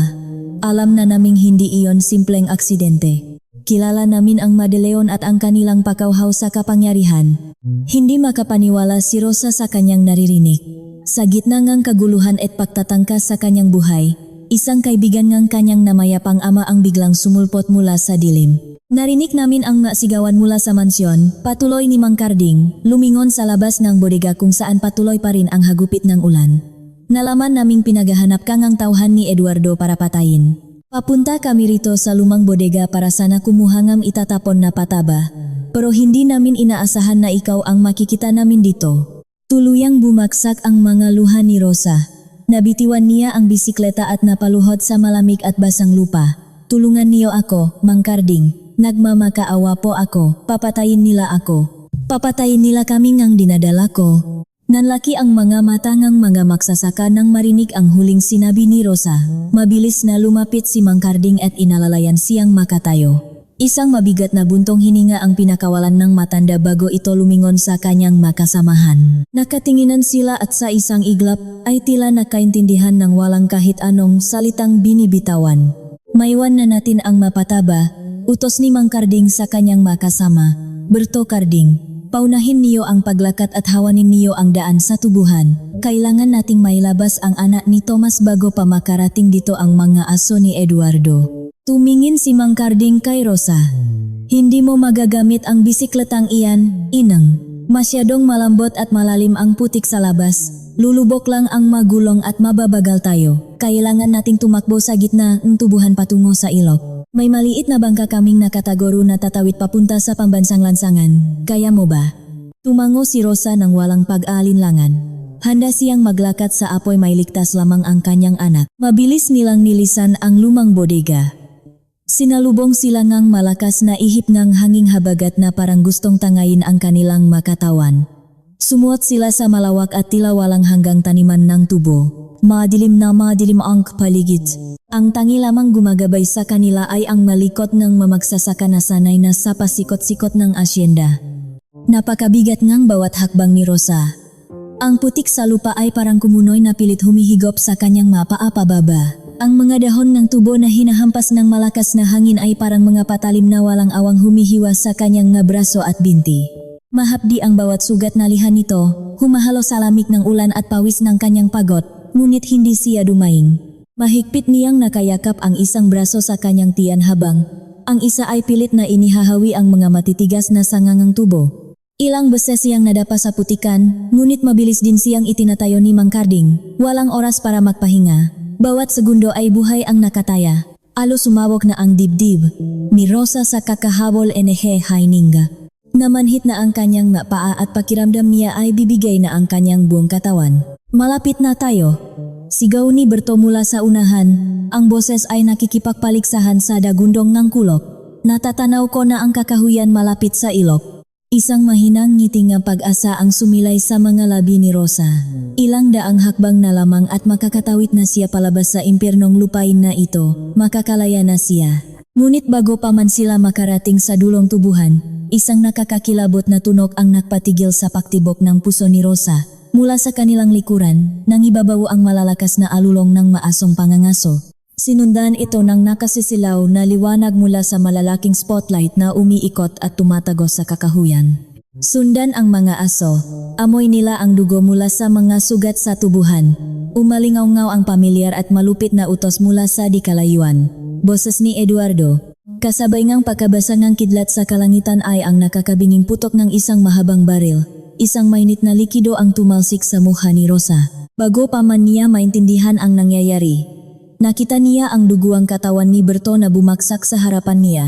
alam na naming hindi iyon simpleng aksidente. Kilala namin ang De Leon at ang kanilang pakauhaw sa kapangyarihan. Hindi makapaniwala si Rosa sa kanyang naririnig. Sa gitna ngang kaguluhan at pagtatangka sa kanyang buhay, isang kaibigan ngang kanyang namayapang ama ang biglang sumulpot mula sa dilim. Narinig namin ang sigawan mula sa mansyon, patuloy ni Mang Carding, lumingon sa labas ng bodega kung saan patuloy pa rin ang hagupit ng ulan. Nalaman naming pinaghahanap kang ang tauhan ni Eduardo para patayin. Papunta kami rito sa lumang bodega para sana kumuhangam itatapon na pataba. Pero hindi namin inaasahan na ikaw ang makikita namin dito. Tuluyang bumagsak ang mga luha ni Rosa. Nabitiwan niya ang bisikleta at napaluhod sa malamig at basang lupa. Tulungan niyo ako, Mang Carding. Nagmamakaawa po ako, papatayin nila ako. Papatayin nila kami ngang dinadala ko. Nanlaki ang mga mata ngang mga magsasaka nang marinig ang huling sinabi ni Rosa. Mabilis na lumapit si Mang Carding at inalalayan siyang makatayo. Isang mabigat na buntong hininga ang pinakawalan ng matanda bago ito lumingon sa kanyang makasamahan. Nakatinginan sila at sa isang iglap ay tila nakaintindihan ng walang kahit anong salitang binibitawan. Maiwan na natin ang mapataba, utos ni Mang Carding sa kanyang makasama. Berto Carding, paunahin niyo ang paglakat at hawanin niyo ang daan sa tubuhan. Kailangan nating mailabas ang anak ni Tomas bago pa makarating dito ang mga aso ni Eduardo. Tumingin si Mang Carding kay Rosa. Hindi mo magagamit ang bisikletang iyan, inang. Masyadong malambot at malalim ang putik sa labas. Lulubok lang ang magulong at mababagal tayo. Kailangan nating tumakbo sa gitna ng tubuhan patungo sa ilog. May maliit na bangka kaming nakatagoro na tatawid papunta sa pambansang lansangan. Kaya mo ba? Tumango si Rosa nang walang pag-aalinlangan. Handa siyang maglakat sa apoy, may ligtas lamang ang kanyang anak. Mabilis nilang nilisan ang lumang bodega. Sinalubong sila ngang malakas na ihip ng hanging habagat na parang gustong tangayin ang kanilang makatawan. Sumuot sila sa malawak at tila walang hanggang taniman ng tubo. Madilim ang paligid. Ang tangi lamang gumagabay sa kanila ay ang malikot ng mamagsasaka na sanay na sa pasikot-sikot ng asyenda. Napakabigat ngang bawat hakbang ni Rosa. Ang putik sa lupa ay parang kumunoy na pilit humihigop sa kanyang mapaa pababa. Ang mga dahon ng tubo na hinahampas ng malakas na hangin ay parang mga patalim na walang awang humihiwas sa kanyang nga braso at binti. Mahapdi ang bawat sugat na liha nito, humahalo sa lamig ng ulan at pawis ng kanyang pagod, ngunit hindi siya dumaing. Mahigpit niyang nakayakap ang isang braso sa kanyang tiyan habang ang isa ay pilit na inihahawi ang mga matitigas na sangangang tubo. Ilang beses siyang nadapa sa putikan, ngunit mabilis din siyang itinatayo ni Mang Karding. Walang oras para magpahinga. Bawat segundo ay buhay ang nakataya. Alo sumawok na ang dibdib ni Rosa sa kakahabol haininga. Namanhit na ang kanyang mapaa at pakiramdam niya ay bibigay na ang kanyang buong katawan. Malapit na tayo. Sigaw ni Berto mula sa unahan. Ang boses ay nakikipagpaliksahan sa dagundong ng kulok. Natatanaw ko na ang kakahuyan malapit sa ilog. Isang mahinang ngiti nga pag-asa ang sumilay sa mga labi ni Rosa. Ilang daang hakbang na lamang at makakatawid na siya palabas sa impyernong lupain na ito, makakalaya na siya. Ngunit bago pa man sila makarating sa dulong tubuhan, isang nakakakilabot na tunog ang nagpatigil sa paktibok ng puso ni Rosa. Mula sa kanilang likuran, nangibabaw ang malalakas na alulong ng maasong pangangaso. Sinundan ito ng nakasisilaw na liwanag mula sa malalaking spotlight na umiikot at tumatagos sa kakahuyan. Sundan ang mga aso. Amoy nila ang dugo mula sa mga sugat sa tubuhan. Umalingaw-ngaw ang pamilyar at malupit na utos mula sa di kalayuan. Boses ni Eduardo. Kasabay ngang pagkabasa ng kidlat sa kalangitan ay ang nakakabinging putok ng isang mahabang baril. Isang mainit na likido ang tumalsik sa mukha ni Rosa. Bago pa man niya maintindihan ang nangyayari, nakita niya ang duguang katawan ni Berto na bumaksak sa harapan niya.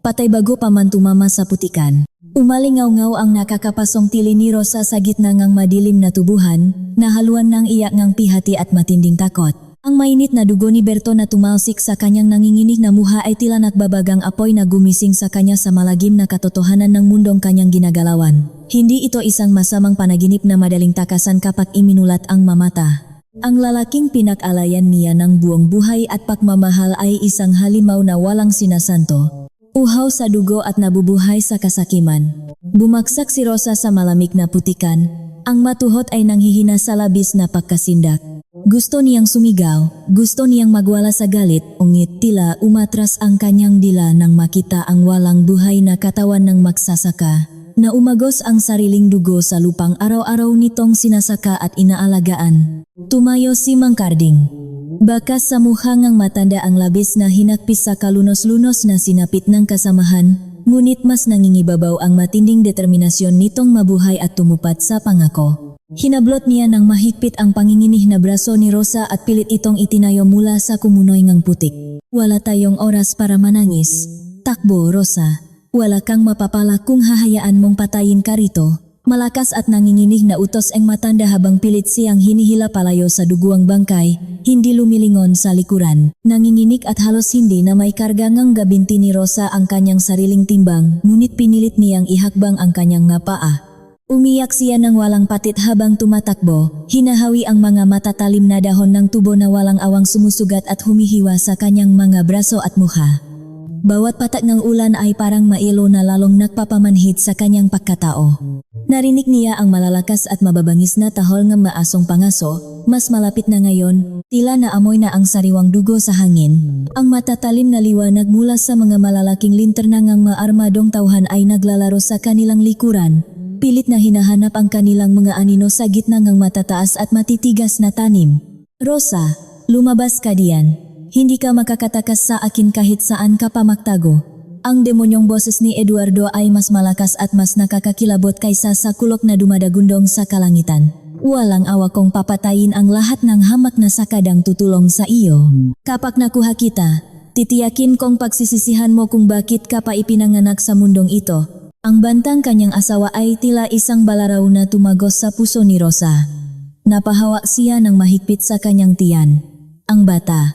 Patay bago pa man tumama sa putikan. Umalingaw-ngaw ang nakakapasong tili ni Rosa sa gitna ng madilim na tubuhan, na haluan ng iyak ng pihati at matinding takot. Ang mainit na dugo ni Berto na tumalsik sa kanyang nanginginig na mukha ay tila nakbabagang apoy na gumising sa kanya sa malagim na katotohanan ng mundong kanyang ginagalawan. Hindi ito isang masamang panaginip na madaling takasan kapag iminulat ang mamata. Ang lalaking pinag-alayan niya ng buong buhay at pagmamahal ay isang halimaw na walang sinasanto. Uhaw sa dugo at nabubuhay sa kasakiman. Bumaksak si Rosa sa malamig na putikan. Ang matuhot ay nanghihina sa labis na pagkasindak. Gusto niyang sumigaw, gusto niyang magwala sa galit, ungit tila umatras ang kanyang dila nang makita ang walang buhay na katawan ng magsasaka, na umagos ang sariling dugo sa lupang araw-araw nitong sinasaka at inaalagaan. Tumayo si Mang Karding. Bakas sa mukha ngang matanda ang labis na hinakpis sa kalunos-lunos na sinapit ng kasamahan, ngunit mas nangingibabaw ang matinding determinasyon nitong mabuhay at tumupad sa pangako. Hinablot niya ng mahigpit ang panginginih na braso ni Rosa at pilit itong itinayo mula sa kumunoy ngang putik. Wala tayong oras para manangis. Takbo, Rosa. Wala kang mapapala kung hahayaan mong patayin ka rito. Malakas at nanginginig na utos ang matanda habang pilit siyang hinihila palayo sa duguang bangkay, hindi lumilingon sa likuran. Nanginginig at halos hindi na may karga ngang gabinti ni Rosa ang kanyang sariling timbang, ngunit pinilit niyang ihakbang ang kanyang nga paa. Umiyak siya ng walang patit habang tumatakbo, hinahawi ang mga matatalim na dahon ng tubo na walang awang sumusugat at humihiwa sa kanyang mga braso at mukha. Bawat patak ng ulan ay parang mailo na lalong nagpapamanhid sa kanyang pagkatao. Narinig niya ang malalakas at mababangis na tahol ng maasong pangaso, mas malapit na ngayon, tila naamoy na ang sariwang dugo sa hangin. Ang matatalim na liwanag mula sa mga malalaking linterna ng maarmadong tauhan ay naglalaro sa kanilang likuran. Pilit na hinahanap ang kanilang mga anino sa gitna ng matataas at matitigas na tanim. Rosa, lumabas ka diyan. Hindi ka makakatakas sa akin kahit saan ka pa magtago. ang demonyong boses ni Eduardo ay mas malakas at mas nakakakilabot kaysa sa kulok na dumadagundong sa kalangitan. Walang awa kong papatayin ang lahat ng hamak na sakadang tutulong sa iyo. Kapag nakuha kita, titiyakin kong pagsisisihan mo kung bakit ka pa ipinanganak sa mundong ito. Ang bantang kanyang asawa ay tila isang balaraw na tumagos sa puso ni Rosa. Napahawa siya ng mahigpit sa kanyang tiyan. Ang bata,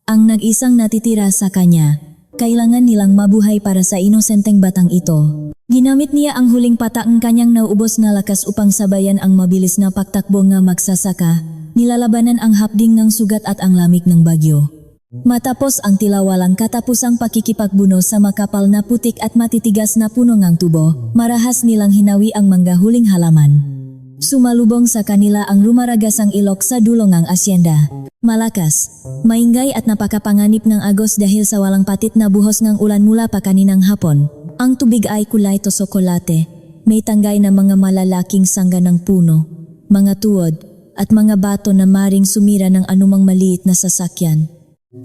ang nag-isang natitira sa kanya, kailangan nilang mabuhay para sa inosenteng batang ito. Ginamit niya ang huling pataang kanyang nauubos na lakas upang sabayan ang mabilis na pagtakbo nga magsasaka, nilalabanan ang hapding ng sugat at ang lamig ng bagyo. Matapos ang tila walang katapusang pakikipagbuno sa makapal na putik at matitigas na puno ng tubo, marahas nilang hinawi ang manggahuling halaman. Sumalubong sa kanila ang rumaragasang ilok sa dulo ng asyenda. Malakas, maingay at napakapanganib ng agos dahil sa walang patit na buhos ng ulan mula pa kaninang hapon. Ang tubig ay kulay tosokolate, may tanggay na mga malalaking sangga ng puno, mga tuwod, at mga bato na maring sumira ng anumang maliit na sasakyan.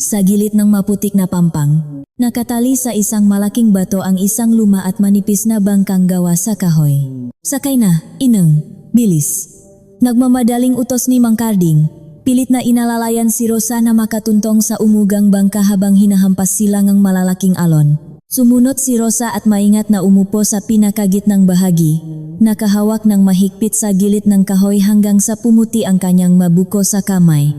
Sa gilid ng maputik na pampang, nakatali sa isang malaking bato ang isang luma at manipis na bangkang gawa sa kahoy. Sakay na, ineng, bilis. Nagmamadaling utos ni Mang Karding. Pilit na inalalayan si Rosa na makatuntong sa umugang bangka habang hinahampas sila ng malalaking alon. Sumunod si Rosa at maingat na umupo sa pinakagitnang bahagi, nakahawak ng mahigpit sa gilid ng kahoy hanggang sa pumuti ang kanyang mabuko sa kamay.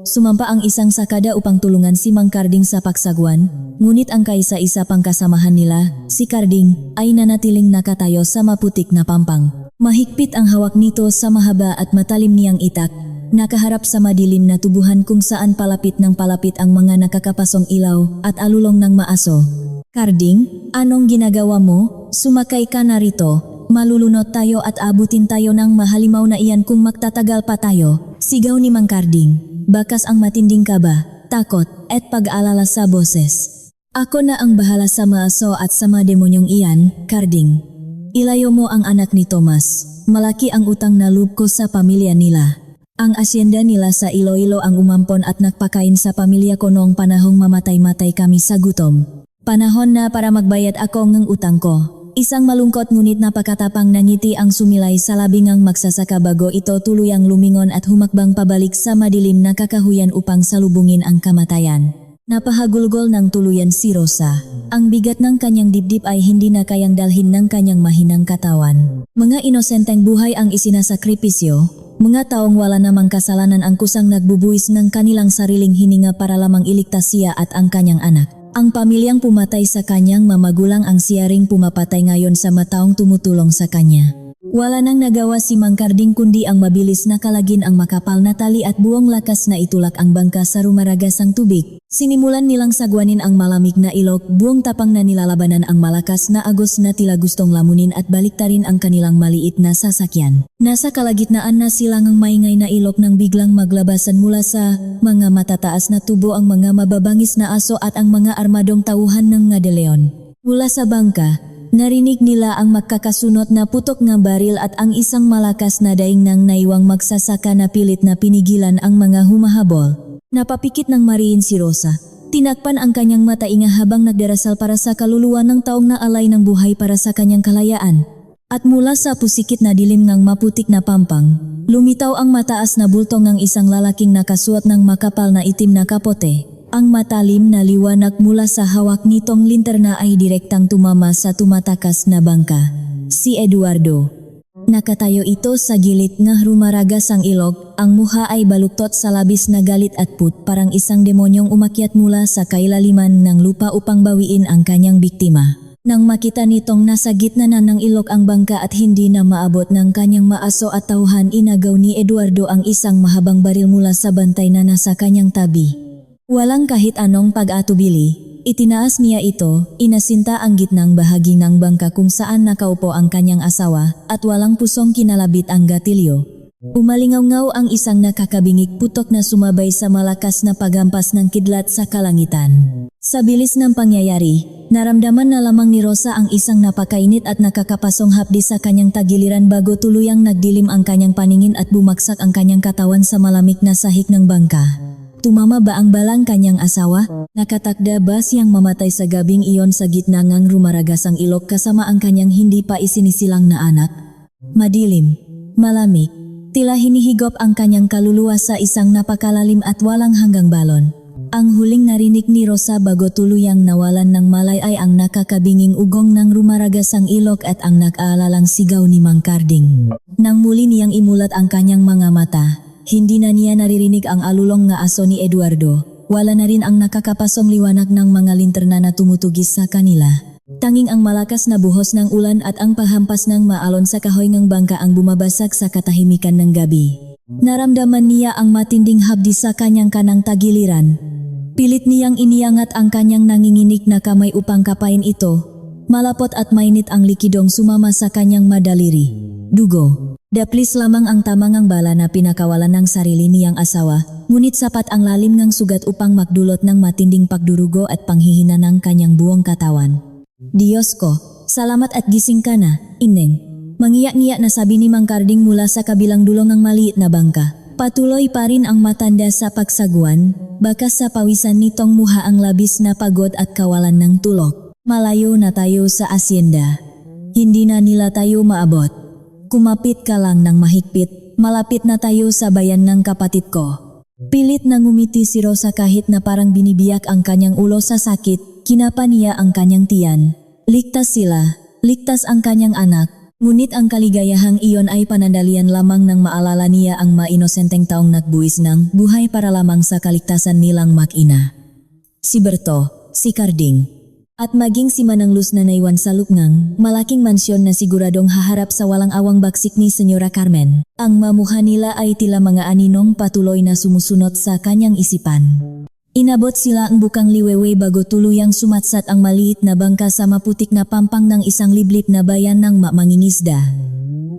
Sumampa ang isang sakada upang tulungan si Mang Karding sa pagsagwan, ngunit ang kaisa-isa pang kasamahan nila, si Karding, ay nanatiling nakatayo sa maputik na pampang. Mahigpit ang hawak nito sa mahaba at matalim niyang itak, nakaharap sa madilim na tubuhan kung saan palapit ng palapit ang mga nakakapasong ilaw at alulong ng maaso. Karding, anong ginagawa mo? Sumakay ka na rito. Malulunod tayo at abutin tayo ng mahalimaw na iyan kung magtatagal pa tayo. Sigaw ni Mang Karding. Bakas ang matinding kaba, takot, at pag-aalala sa boses. Ako na ang bahala sa maaso at sa mga demonyong iyan, Karding. Ilayo mo ang anak ni Tomas. Malaki ang utang na loob ko sa pamilya nila. Ang asyenda nila sa Iloilo ang umampon at nagpakain sa pamilya ko noong panahong mamatay-matay kami sa gutom. Panahon na para magbayad ako ng utang ko. Isang malungkot ngunit napakatapang na ngiti ang sumilay sa labi ng magsasaka bago ito tuluyang lumingon at humakbang pabalik sa madilim na kakahuyan upang salubungin ang kamatayan. Napahagulgol ng tuluyan si Rosa. Ang bigat ng kanyang dibdib ay hindi na kayang dalhin ng kanyang mahinang katawan. Mga inosenteng buhay ang isinasakripisyo. Mga taong wala namang kasalanan ang kusang nagbubuwis ng kanilang sariling hininga para lamang iligtas siya at ang kanyang anak. Ang pamilyang pumatay sa kanyang mamagulang ang siya ring pumapatay ngayon sa mataong tumutulong sa kanya. Wala nang nagawa si Mang Karding kundi ang mabilis na kalagin ang makapal na tali at buong lakas na itulak ang bangka sa rumaragasang tubig. Sinimulan nilang sagwanin ang malamig na ilog, buong tapang na nilalabanan ang malakas na agos na tila gustong lamunin at baliktarin ang kanilang maliit na sasakyan. Nasa kalagitnaan na sila ng maingay na ilog nang biglang maglabasan mula sa mga matataas na tubo ang mga mababangis na aso at ang mga armadong tauhan ng mga de leon. Mula sa bangka, narinig nila ang magkakasunod na putok ng baril at ang isang malakas na daing ng naiwang magsasaka na pilit na pinigilan ang mga humahabol. Napapikit ng mariin si Rosa. Tinakpan ang kanyang matainga habang nagdarasal para sa kaluluwa ng taong naalay ng buhay para sa kanyang kalayaan. At mula sa pusikit na dilim ng maputik na pampang, lumitaw ang mataas na bulto ng isang lalaking nakasuot ng makapal na itim na kapote. Ang matalim na liwanag mula sa hawak nitong linterna ay direktang tumama sa tumatakas na bangka. Si Eduardo. Nakatayo ito sa gilid ng rumaragas ang ilog, ang mukha ay baluktot sa labis na galit at put parang isang demonyong umakyat mula sa kailaliman ng lupa upang bawiin ang kanyang biktima. Nang makita nitong nasa gitna na ng ilog ang bangka at hindi na maabot ng kanyang maaso at tauhan, inagaw ni Eduardo ang isang mahabang baril mula sa bantay na nasa kanyang tabi. Walang kahit anong pag-atubili. Itinaas niya ito, inasinta ang gitnang bahagi ng bangka kung saan nakaupo ang kanyang asawa at walang pusong kinalabit ang gatilyo. Umalingaw-ngaw ang isang nakakabingik putok na sumabay sa malakas na paghampas ng kidlat sa kalangitan. Sa bilis ng pangyayari, naramdaman na lamang ni Rosa ang isang napakainit at nakakapasong hapdi sa kanyang tagiliran bago tuluyang nagdilim ang kanyang paningin at bumagsak ang kanyang katawan sa malamig na sahig ng bangka. Tumama ba ang balang kanyang asawa? Nakatakda ba siyang mamatay sa gabing iyon sa gitna ngang rumaragas ang ilog kasama ang kanyang hindi pa isinisilang na anak? Madilim, malamig, tila hinihigop ang kanyang kaluluwa sa isang napakalalim at walang hanggang balon. Ang huling narinig ni Rosa bago tuluyang nawalan ng malay ay ang nakakabinging ugong ng rumaragas ang ilog at ang nag-aalalang sigaw ni Mang Karding. Nang muli niyang imulat ang kanyang mga mata, hindi na niya naririnig ang alulong nga aso ni Eduardo. Wala na rin ang nakakapasong liwanag ng mga linterna na tumutugis sa kanila. Tanging ang malakas na buhos ng ulan at ang pahampas ng maalon sa kahoy ng bangka ang bumabasag sa katahimikan ng gabi. Naramdaman niya ang matinding habdi sa kanyang kanang tagiliran. Pilit niyang iniangat ang kanyang nanginginig na kamay upang kapain ito. Malapot at mainit ang likidong sumama sa kanyang madaliri. Dugo. Daplis lamang ang tamangang bala na pinakawalan ng sarili niyang asawa, ngunit sapat ang lalim ng sugat upang magdulot ng matinding pagdurugo at panghihina ng kanyang buong katawan. Diyos ko, salamat at gising ka na, Ineng. Mangiyak-ngiyak na sabi ni Mang Karding mula sa kabilang dulo ng maliit na bangka. Patuloy pa rin ang matanda sa pagsaguan, bakas sa pawisan nitong muha ang labis na pagod at kawalan ng tulog. Malayo na tayo sa asyenda. Hindi na nila tayo maabot. Kumapit ka lang ng mahigpit, malapit na tayo sa bayan ng kapatid ko. Pilit na ngumiti si Rosa kahit na parang binibiyak ang kanyang ulo sa sakit, kinapa niya ang kanyang tiyan. Ligtas sila, ligtas ang kanyang anak. Ngunit ang kaligayahang iyon ay panandalian lamang nang maalala niya ang mainosenteng taong nagbuwis ng buhay para lamang sa kaligtasan nilang mag-ina. Si Berto, si Karding, at maging si Manang Luz na naiwan sa lupngang, malaking mansyon na siguradong haharap sa walang awang bagsik ni Senyora Carmen. Ang mamuha nila ay tila mga aninong patuloy na sumusunod sa kanyang isipan. Inabot sila ang bukang liwewe bago tuluyang sumatsat ang maliit na bangka sa maputik na pampang ng isang liblib na bayan ng mangingisda.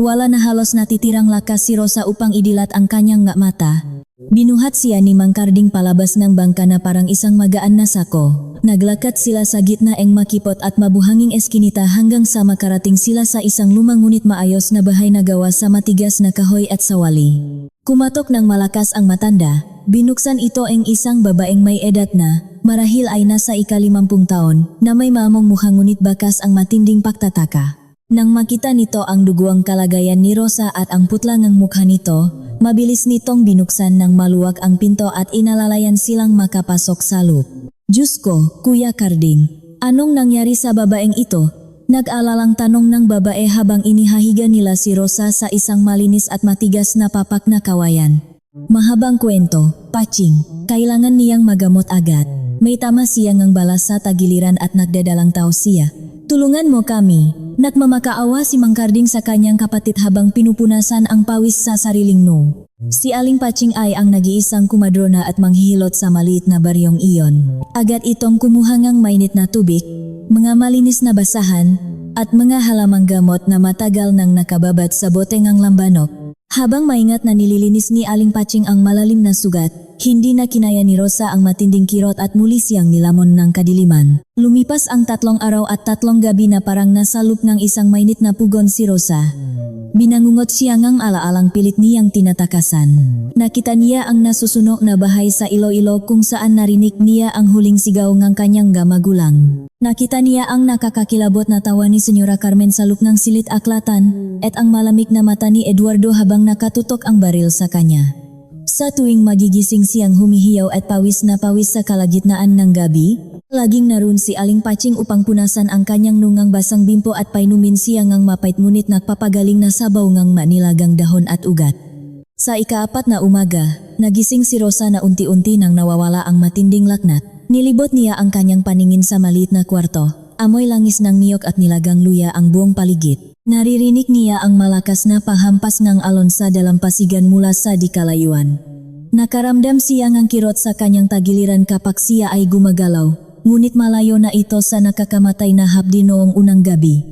Wala na halos natitirang lakas si Rosa upang idilat ang kanyang mata. Binuhat siya ni Mang Karding palabas ng bangka na parang isang magaan na sako. Naglakat sila sa gitna ng makipot at mabuhanging eskinita hanggang sa makarating sila sa isang lumang ngunit maayos na bahay na gawa sa matigas na kahoy at sawali. Kumatok ng malakas ang matanda. Binuksan ito ang isang babaeng may edad na, marahil ay nasa ika-50 taon, na may mamong mukha ngunit bakas ang matinding pagtataka. Nang makita nito ang duguang kalagayan ni Rosa at ang putlang ang mukha nito, mabilis nitong binuksan ng maluwag ang pinto at inalalayan silang makapasok sa loob. Diyos ko, Kuya Karding, anong nangyari sa babaeng ito? Nag-alalang tanong ng babae habang inihahiga nila si Rosa sa isang malinis at matigas na papak na kawayan. Mahabang kwento, Paching, kailangan niyang magamot agad. May tama siya ngang balas sa tagiliran at nagdadalang tao siya. Tulungan mo kami. Nagmamakaawa si Mang Karding sa kanyang kapatid habang pinupunasan ang pawis sa sariling no. Si Aling Paching ay ang nag-iisang kumadrona at manghihilot sa maliit na baryong iyon. Agad itong kumuha ngang mainit na tubig, mga malinis na basahan, at mga halamang gamot na matagal nang nakababad sa bote ngang lambanok. Habang maingat na nililinis ni Aling Paching ang malalim na sugat, hindi na kinaya ni Rosa ang matinding kirot at muli siyang nilamon ng kadiliman. Lumipas ang 3 araw at 3 gabi na parang nasa loop ng isang mainit na pugon si Rosa. Binangungot siya ngang alaalang pilit niyang tinatakasan. Nakita niya ang nasusunog na bahay sa Iloilo kung saan narinig niya ang huling sigaw ng kanyang magulang. Nakita niya ang nakakakilabot na tawa ni Senyora Carmen sa loob ng silit aklatan at ang malamig na mata ni Eduardo habang nakatutok ang baril sa kanya. Sa tuwing magigising siyang humihiyaw at pawis na pawis sa kalagitnaan ng gabi, laging naroon si Aling Paching upang punasan ang kanyang nungang basang bimpo at painumin siya ngang mapait ngunit nagpapagaling na sabaw ngang manilagang dahon at ugat. Sa ika-4 na umaga, nagising si Rosa na unti-unti nang nawawala ang matinding laknat. Nilibot niya ang kanyang paningin sa maliit na kwarto. Amoy langis ng niyog at nilagang luya ang buong paligid. Naririnig niya ang malakas na pahampas ng alon sa dalampasigan mula sa di kalayuan. Nakaramdam siya ng kirot sa kanyang tagiliran kapag siya ay gumagalaw, ngunit malayo na ito sa nakakamatay na hapdi noong unang gabi.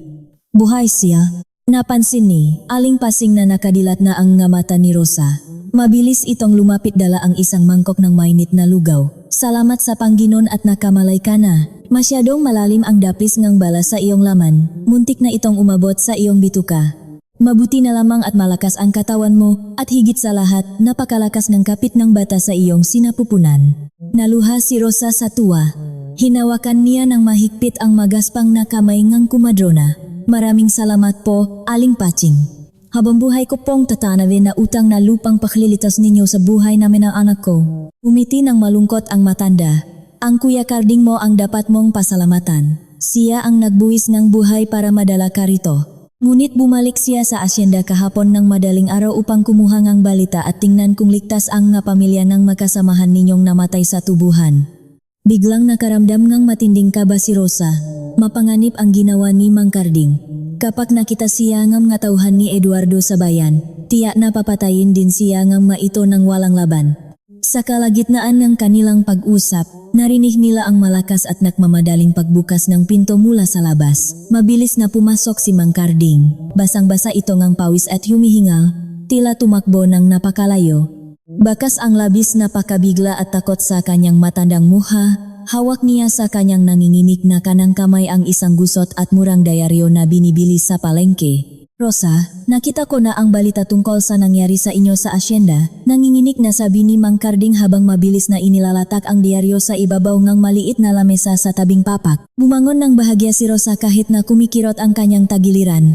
Buhay siya. Napansin ni Aling Pasing na nakadilat na ang mata ni Rosa. Mabilis itong lumapit dala ang isang mangkok ng mainit na lugaw. Salamat sa Panginoon at nakamalay ka na. Masyadong malalim ang dapis ngang bala sa iyong laman. Muntik na itong umabot sa iyong bituka. Mabuti na lamang at malakas ang katawan mo at higit sa lahat, napakalakas ng kapit ng bata sa iyong sinapupunan. Naluha si Rosa sa tuwa. Hinawakan niya ng mahigpit ang magaspang na kamay ng kumadrona. Maraming salamat po, Aling Paching. Habang buhay ko pong tatanawin na utang na lupang paklilitas ninyo sa buhay namin ng anak ko. Umiti ng malungkot ang matanda. Ang Kuya Carding mo ang dapat mong pasalamatan. Siya ang nagbuwis ng buhay para madala ka rito. Ngunit bumalik siya sa asyenda kahapon ng madaling araw upang kumuha ng balita at tingnan kung ligtas ang nga pamilya ng makasamahan ninyong namatay sa tubuhan. Biglang nakaramdam ng matinding kaba si Rosa. Mapanganib ang ginawa ni Mang Carding. Kapag nakita siya ng nga tauhan ni Eduardo sa bayan, tiyak na papatayin din siya ng maito ng walang laban. Sa kalagitnaan ng kanilang pag-usap, narinig nila ang malakas at nagmamadaling pagbukas ng pinto mula sa labas. Mabilis na pumasok si Mang Carding. Basang-basa ito ng pawis at humihingal, tila tumakbo ng napakalayo. Bakas ang labis na pakabigla at takot sa kanyang matandang muha. Hawak niya sa kanyang nanginginig na kanang kamay ang isang gusot at murang diaryo na binibili sa palengke. Rosa, nakita ko na ang balita tungkol sa nangyari sa inyo sa asyenda. Nanginginig na sabi ni Mang Carding habang mabilis na inilalatak ang diaryo sa ibabaw ng maliit na lamesa sa tabing papak. Bumangon ng bahagya si Rosa kahit na kumikirot ang kanyang tagiliran.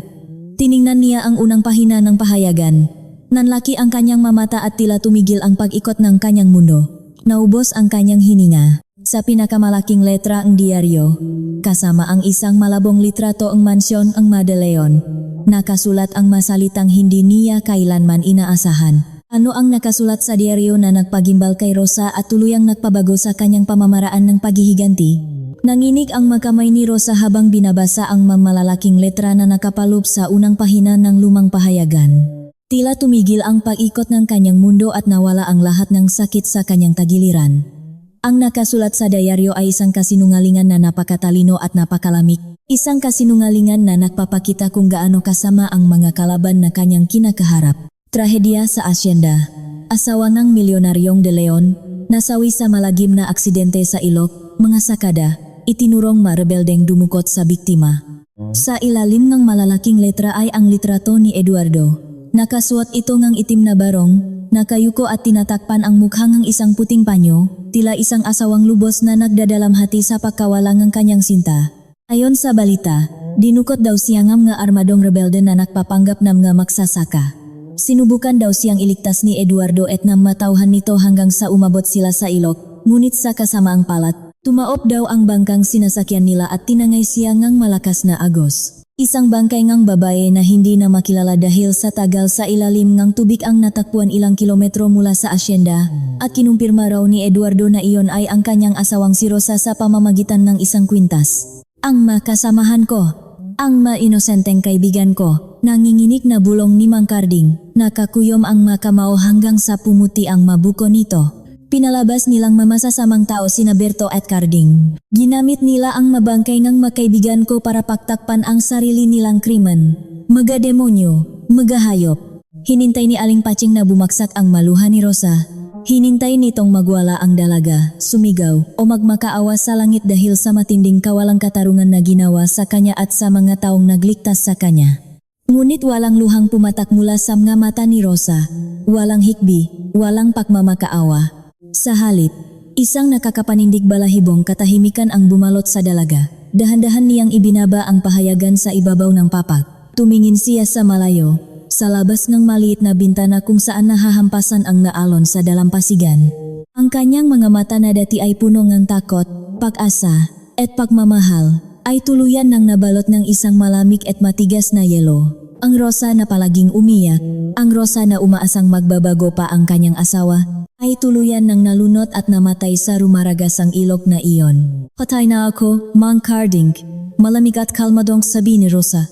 Tiningnan niya ang unang pahina ng pahayagan. Nanlaki ang kanyang mamata at tila tumigil ang pag-ikot ng kanyang mundo. Naubos ang kanyang hininga. Sa pinakamalaking letra ang diaryo, kasama ang isang malabong litrato ang mansyon ang Madeleon. Nakasulat ang masalitang hindi niya kailanman inaasahan. Ano ang nakasulat sa diaryo na nagpagimbal kay Rosa at tuluyang nagpabago sa kanyang pamamaraan ng paghihiganti? Nanginig ang makamay ni Rosa habang binabasa ang malalaking letra na nakapaloob sa unang pahina ng lumang pahayagan. Tila tumigil ang pag-ikot ng kanyang mundo at nawala ang lahat ng sakit sa kanyang tagiliran. Ang nakasulat sa diaryo ay isang kasinungalingan na napakatalino at napakalamig. Isang kasinungalingan na nagpapakita kung gaano kasama ang mga kalaban na kanyang kinakaharap. Trahedya sa asyenda. Asawa ng milyonaryong De Leon, nasawi sa malagim na aksidente sa ilog, mga sakada, itinurong marebeldeng dumukot sa biktima. Sa ilalim ng malalaking letra ay ang litrato ni Eduardo. Nakasuot ito ng itim na barong, nakayuko at tinatakpan ang mukha ng isang puting panyo, tila isang asawang lubos na nagdadalamhati sa pagkawalang ng kanyang sinta. Ayon sa balita, dinukot daw siya ng mga armadong rebelde na nagpapanggap ng mga magsasaka. Sinubukan daw siyang iligtas ni Eduardo at nang matauhan nito hanggang sa umabot sila sa ilog, ngunit sa kasamaang palat, tumaop daw ang bangkang sinasakyan nila at tinangay siya ng malakas na agos. Isang bangkay ngang babae na hindi na makilala dahil sa tagal sa ilalim ng tubig ang natakbuhan ilang kilometro mula sa asyenda at kinumpirma raw ni Eduardo na iyon ay ang kanyang asawang si Rosa sa pamamagitan ng isang kwintas. Ang makasamahan ko, ang mainosenteng kaibigan ko, nanginginig na bulong ni Mang Carding, nakakuyom ang makamao hanggang sa pumuti ang mabuko nito. Pinalabas nilang mamasasamang tao sina Berto at Carding. Ginamit nila ang mabangkay ng makaibigan ko para paktakpan ang sarili nilang krimen. Magademonyo, magahayop. Hinintay ni Aling Paching na bumaksak ang maluha ni Rosa. Hinintay nitong magwala ang dalaga, sumigaw o magmakaawa sa langit dahil sa matinding kawalang katarungan na ginawa sa kanya at sa mga taong nagligtas sa kanya. Ngunit walang luhang pumatak mula sa mga mata ni Rosa. Walang hikbi, walang pagmamakaawa. Sa halip, isang nakakapanindig balahibong katahimikan ang bumalot sa dalaga. Dahan-dahan niyang ibinaba ang pahayagan sa ibabaw ng papak. Tumingin siya sa malayo, sa labas ng maliit na bintana kung saan nahahampasan ang naalon sa dalampasigan. Ang kanyang mga mata na dati ay puno ng takot, pag-asa, at pagmamahal, ay tuluyan ng nabalot ng isang malamig at matigas na yelo. Ang Rosa na palaging umiyak, ang Rosa na umaasang magbabago pa ang kanyang asawa, ay tuluyan ng nalunot at namatay sa rumaragasang ilog na iyon. Patay na ako, Mang Carding, malamig at kalmadong sabi ni Rosa.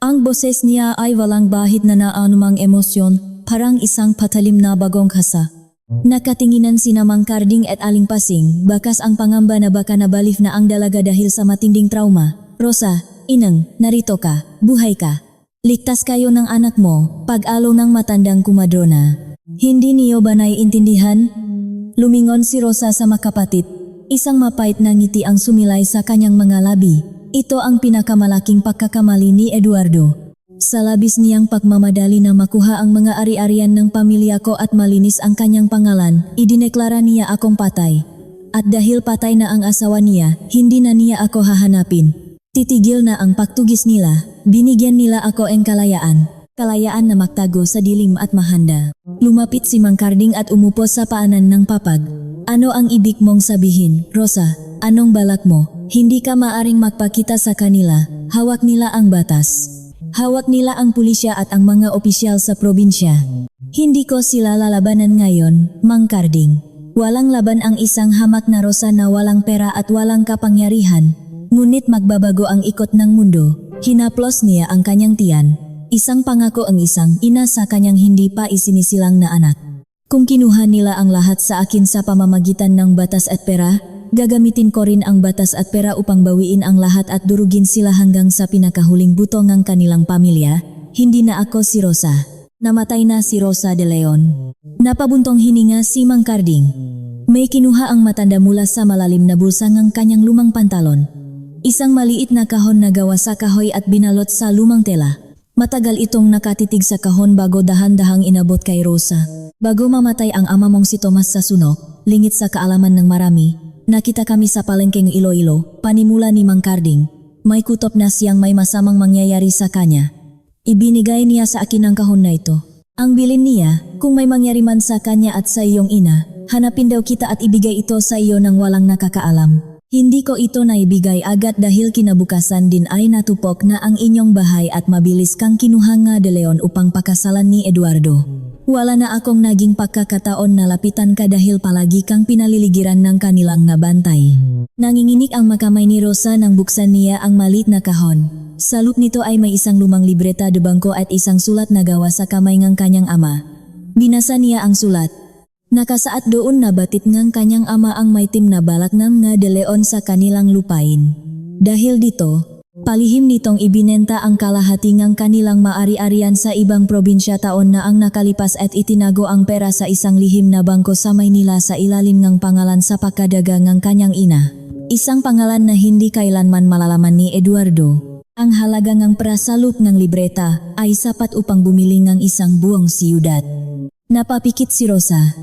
Ang boses niya ay walang bahid na naanumang emosyon, parang isang patalim na bagong kasa. Nakatinginan sina Mang Carding at Aling Pasing, bakas ang pangamba na baka nabalif na ang dalaga dahil sa matinding trauma. Rosa, inang, narito ka, buhay ka. Ligtas kayo ng anak mo, pag-alo ng matandang kumadrona. Hindi niyo ba naiintindihan? Lumingon si Rosa sa makapatid. Isang mapait na ngiti ang sumilay sa kanyang mga labi. Ito ang pinakamalaking pagkakamali ni Eduardo. Sa labis niyang pagmamadali na makuha ang mga ari-arian ng pamilya ko at malinis ang kanyang pangalan, idineklara niya akong patay. At dahil patay na ang asawa niya, hindi na niya ako hahanapin. Titigil na ang pagtugis nila, binigyan nila ako ng kalayaan. Kalayaan na magtago sa dilim at mahanda. Lumapit si Mang Karding at umupo sa paanan ng papag. Ano ang ibig mong sabihin, Rosa? Anong balak mo? Hindi ka maaring magpakita sa kanila. Hawak nila ang batas. Hawak nila ang pulisya at ang mga opisyal sa probinsya. Hindi ko sila lalabanan ngayon, Mang Karding. Walang laban ang isang hamak na Rosa na walang pera at walang kapangyarihan. Ngunit magbabago ang ikot ng mundo. Hinaplos niya ang kanyang tiyan. Isang pangako ang isang ina sa kanyang hindi pa isinisilang na anak. Kung kinuha nila ang lahat sa akin sa pamamagitan ng batas at pera, gagamitin ko rin ang batas at pera upang bawiin ang lahat at durugin sila hanggang sa pinakahuling buto ng kanilang pamilya. Hindi na ako si Rosa. Namatay na si Rosa de Leon. Napabuntong hininga si Mang Karding. May kinuha ang matanda mula sa malalim na bulsa ng kanyang lumang pantalon. Isang maliit na kahon na gawa sa kahoy at binalot sa lumang tela. Matagal itong nakatitig sa kahon bago dahan-dahang inabot kay Rosa. Bago mamatay ang ama mong si Tomas sa sunok, lingit sa kaalaman ng marami, nakita kami sa palengkeng Iloilo, panimula ni Mang Karding. May kutop na siyang may masamang mangyayari sa kanya. Ibinigay niya sa akin ang kahon na ito. Ang bilin niya, kung may mangyari man sa kanya at sa iyong ina, hanapin daw kita at ibigay ito sa iyo nang walang nakakaalam. Hindi ko ito naibigay agad dahil kinabukasan din ay natupok na ang inyong bahay at mabilis kang kinuha nga de Leon upang pakasalan ni Eduardo. Wala na akong naging pagkakataon na lapitan ka dahil palagi kang pinaliligiran ng kanilang nabantay. Nanginginig ang makamay ni Rosa nang buksan niya ang maliit na kahon. Sa loob nito ay may isang lumang libreta de bangko at isang sulat na gawa sa kamay ng kanyang ama. Binasa niya ang sulat. Nakasaad doon na batid ng kanyang ama ang maitim na balak ng nga de Leon sa kanilang lupain. Dahil dito, palihim nitong ibinenta ang kalahati ng kanilang maari-arian sa ibang probinsya taon na ang nakalipas at itinago ang pera sa isang lihim na bangko sa Maynila sa ilalim ng pangalan sa pagkadaga ng kanyang ina. Isang pangalan na hindi kailanman malalaman ni Eduardo. Ang halaga ng prasalup ng libreta ay sapat upang bumili ng isang buong siyudad. Napapikit si Rosa,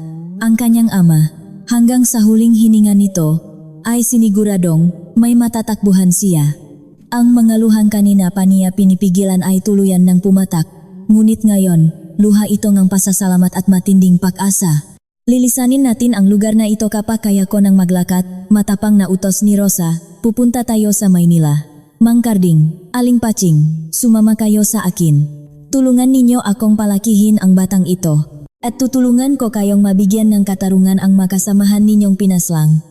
ang kanyang ama, hanggang sa huling hininga nito, ay siniguradong may matatakbuhan siya. Ang mga luhang kanina pa niya pinipigilan ay tuluyan ng pumatak, ngunit ngayon, luha ito ng pasasalamat at matinding pag-asa. Lilisanin natin ang lugar na ito kapag kaya ko nang maglakat, matapang na utos ni Rosa, pupunta tayo sa Maynila. Mang Karding, Aling Paching, sumama kayo sa akin. Tulungan ninyo akong palakihin ang batang ito. At tutulungan ko kayong mabigyan ng katarungan ang makasamahan ninyong pinaslang.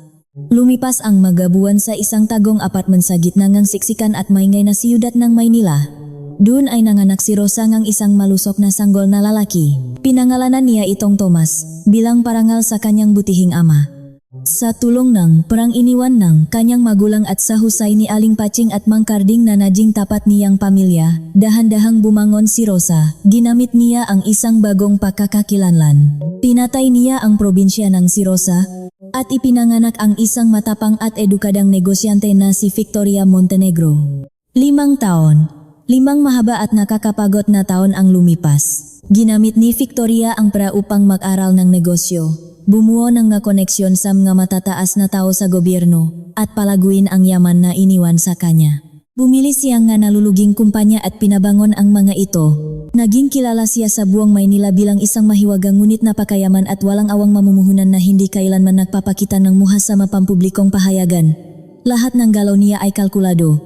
Lumipas ang mga buwan sa isang tagong apartment sa gitna ng siksikan at maingay na siyudad ng Maynila. Doon ay nanganak si Rosa ng isang malusok na sanggol na lalaki. Pinangalanan niya itong Tomas, bilang parangal sa kanyang butihing ama. Sa tulong ng perang iniwan ng kanyang magulang at sa husay ni Aling Paching at Mang Karding na naging tapat niyang pamilya, dahan-dahang bumangon si Rosa. Ginamit niya ang isang bagong pagkakakilanlan. Pinatay niya ang probinsya ng si Rosa at ipinanganak ang isang matapang at edukadang negosyante na si Victoria Montenegro. 5 taon. 5 mahaba at nakakapagod na taon ang lumipas. Ginamit ni Victoria ang pera upang mag-aral ng negosyo. Bumuo ng nga koneksyon sa mga matataas na tao sa gobyerno at palaguin ang yaman na iniwan sa kanya. Bumili siya nga naluluging kumpanya at pinabangon ang mga ito. Naging kilala siya sa buong Maynila bilang isang mahiwagang ngunit napakayaman at walang awang mamumuhunan na hindi kailanman nagpapakita ng muha sa mapampublikong pahayagan. Lahat ng galaw niya ay kalkulado.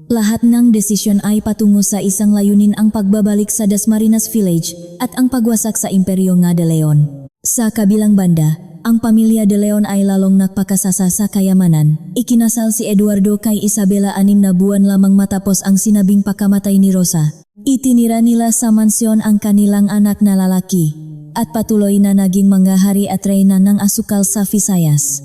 Lahat ng desisyon ay patungo sa isang layunin, ang pagbabalik sa Dasmariñas Village at ang pagwasak sa imperyo nga de Leon. Sa kabilang banda, ang pamilya de Leon ay lalong nagpakasasa sa kayamanan. Ikinasal si Eduardo kay Isabela 6 na buwan lamang matapos ang sinabing pagkamatay ni Rosa. Itinira nila sa mansyon ang kanilang anak na lalaki at patuloy na naging mga hari at reyna ng asukal sa Visayas.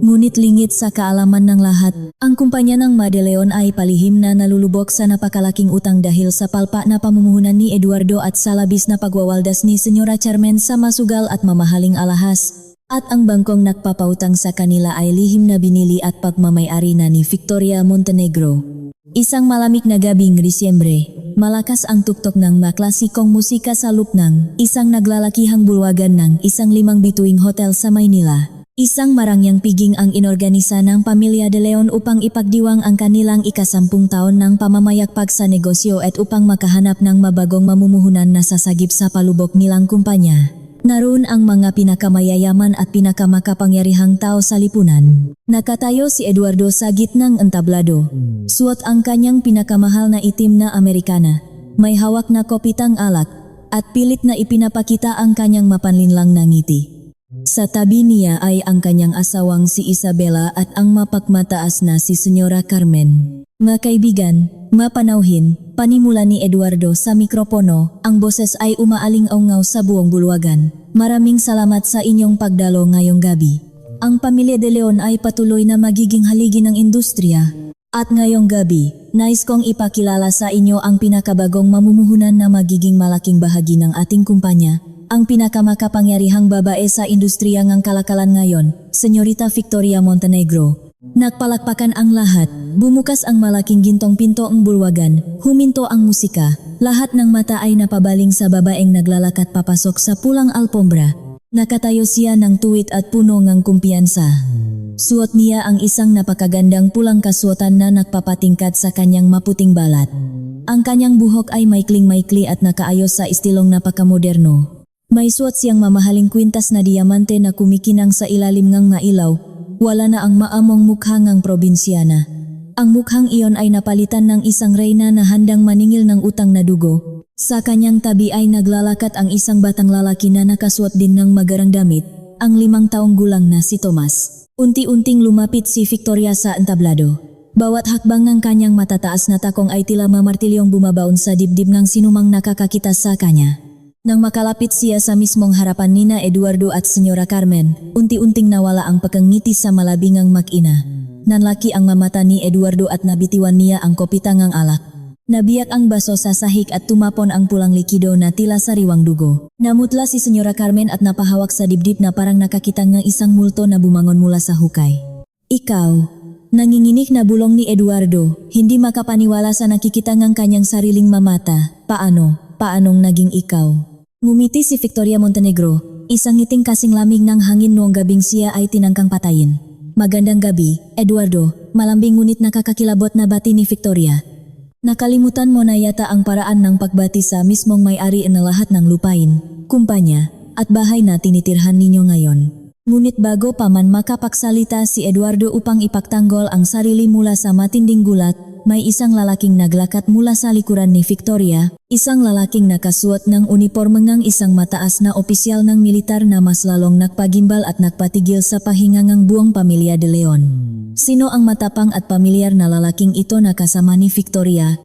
Ngunit lingit sa kaalaman ng lahat, ang kumpanya ng De Leon ay palihim na nalulubog sa napakalaking utang dahil sa palpa na pamumuhunan ni Eduardo at sa labis na pagwawaldas ni Senyora Carmen sa masugal at mamahaling alahas. At ang bangkong nagpapautang sa kanila ay lihim na binili at pagmamay-ari na ni Victoria Montenegro. Isang malamig na gabing Disyembre, malakas ang tuktok ng maklasikong musika sa lupnang isang naglalakihang bulwagan ng isang 5 bituing hotel sa Maynila. Isang marangyang piging ang inorganisa ng Pamilya De Leon upang ipagdiwang ang kanilang ika-10 taon ng pamamayagpag sa negosyo at upang makahanap ng mabagong mamumuhunan na sasagip sa palubok nilang kumpanya. Naroon ang mga pinakamayayaman at pinakamakapangyarihang tao sa lipunan. Nakatayo si Eduardo sa gitnang entablado. Suot ang kanyang pinakamahal na itim na Amerikana. May hawak na kopitang alak at pilit na ipinapakita ang kanyang mapanlinlang na ngiti. Sa tabi niya ay ang kanyang asawang si Isabela at ang mapagmataas na si Senyora Carmen. Mga kaibigan, mapanauhin, panimula ni Eduardo sa mikropono, ang boses ay umaaling-aungaw sa buong bulwagan. Maraming salamat sa inyong pagdalo ngayong gabi. Ang Pamilya De Leon ay patuloy na magiging haligi ng industriya. At ngayong gabi, nais kong ipakilala sa inyo ang pinakabagong mamumuhunan na magiging malaking bahagi ng ating kumpanya. Ang pinakamakapangyarihang babae sa industriya ng kalakalan ngayon, Senyorita Victoria Montenegro. Nagpalakpakan ang lahat, bumukas ang malaking gintong pinto ang bulwagan, huminto ang musika, lahat ng mata ay napabaling sa babaeng naglalakat papasok sa pulang alpombra. Nakatayo siya ng tuwid at puno ng kumpiyansa. Suot niya ang isang napakagandang pulang kasuotan na nagpapatingkad sa kanyang maputing balat. Ang kanyang buhok ay maikling-maikli at nakaayos sa estilong napakamoderno. May suot siyang mamahaling kwintas na diamante na kumikinang sa ilalim ng nga ilaw. Wala na ang maamong mukha ng probinsyana. Ang mukhang iyon ay napalitan ng isang reyna na handang maningil ng utang na dugo. Sa kanyang tabi ay naglalakat ang isang batang lalaki na nakasuot din ng magarang damit, ang 5 taong gulang na si Tomas. Unti-unting lumapit si Victoria sa entablado. Bawat hakbang ng kanyang matataas na takong ay tila mamartilyong bumabaon sa dibdib ng sinumang nakakakita sa kanya. Nang makalapit siya sa mismong harapan nina Eduardo at Senyora Carmen, unti-unting nawala ang pagkangiti sa malabingang mag-ina. Nanlaki ang mamata ni Eduardo at nabitiwan niya ang kopitangang alak. Nabiyak ang baso sa sahig at tumapon ang pulang likido na tila sariwang dugo. Namutla si Senyora Carmen at napahawak sa dibdib na parang nakakita ng isang multo na bumangon mula sa hukay. Ikaw, nanginginig na bulong ni Eduardo, hindi makapaniwala sa nakikita ng kanyang sariling mamata. Paanong naging ikaw? Ngumiti si Victoria Montenegro, isang ngiting kasing lamig ng hangin noong gabing siya ay tinangkang patayin. Magandang gabi, Eduardo, malambing ngunit nakakakilabot na bati ni Victoria. Nakalimutan mo na yata ang paraan ng pagbati sa mismong may-ari na lahat ng lupain, kumpanya, at bahay na tinitirhan ninyo ngayon. Ngunit bago pa man makapagsalita si Eduardo upang ipagtanggol ang sarili mula sa matinding gulat, may isang lalaking naglakat mula sa likuran ni Victoria, isang lalaking nakasuot ng uniporme ng isang mataas na opisyal ng militar na mas lalong nagpagimbal at nagpatigil sa pahinga ng buong Pamilya De Leon. Sino ang matapang at pamilyar na lalaking ito na kasama ni Victoria?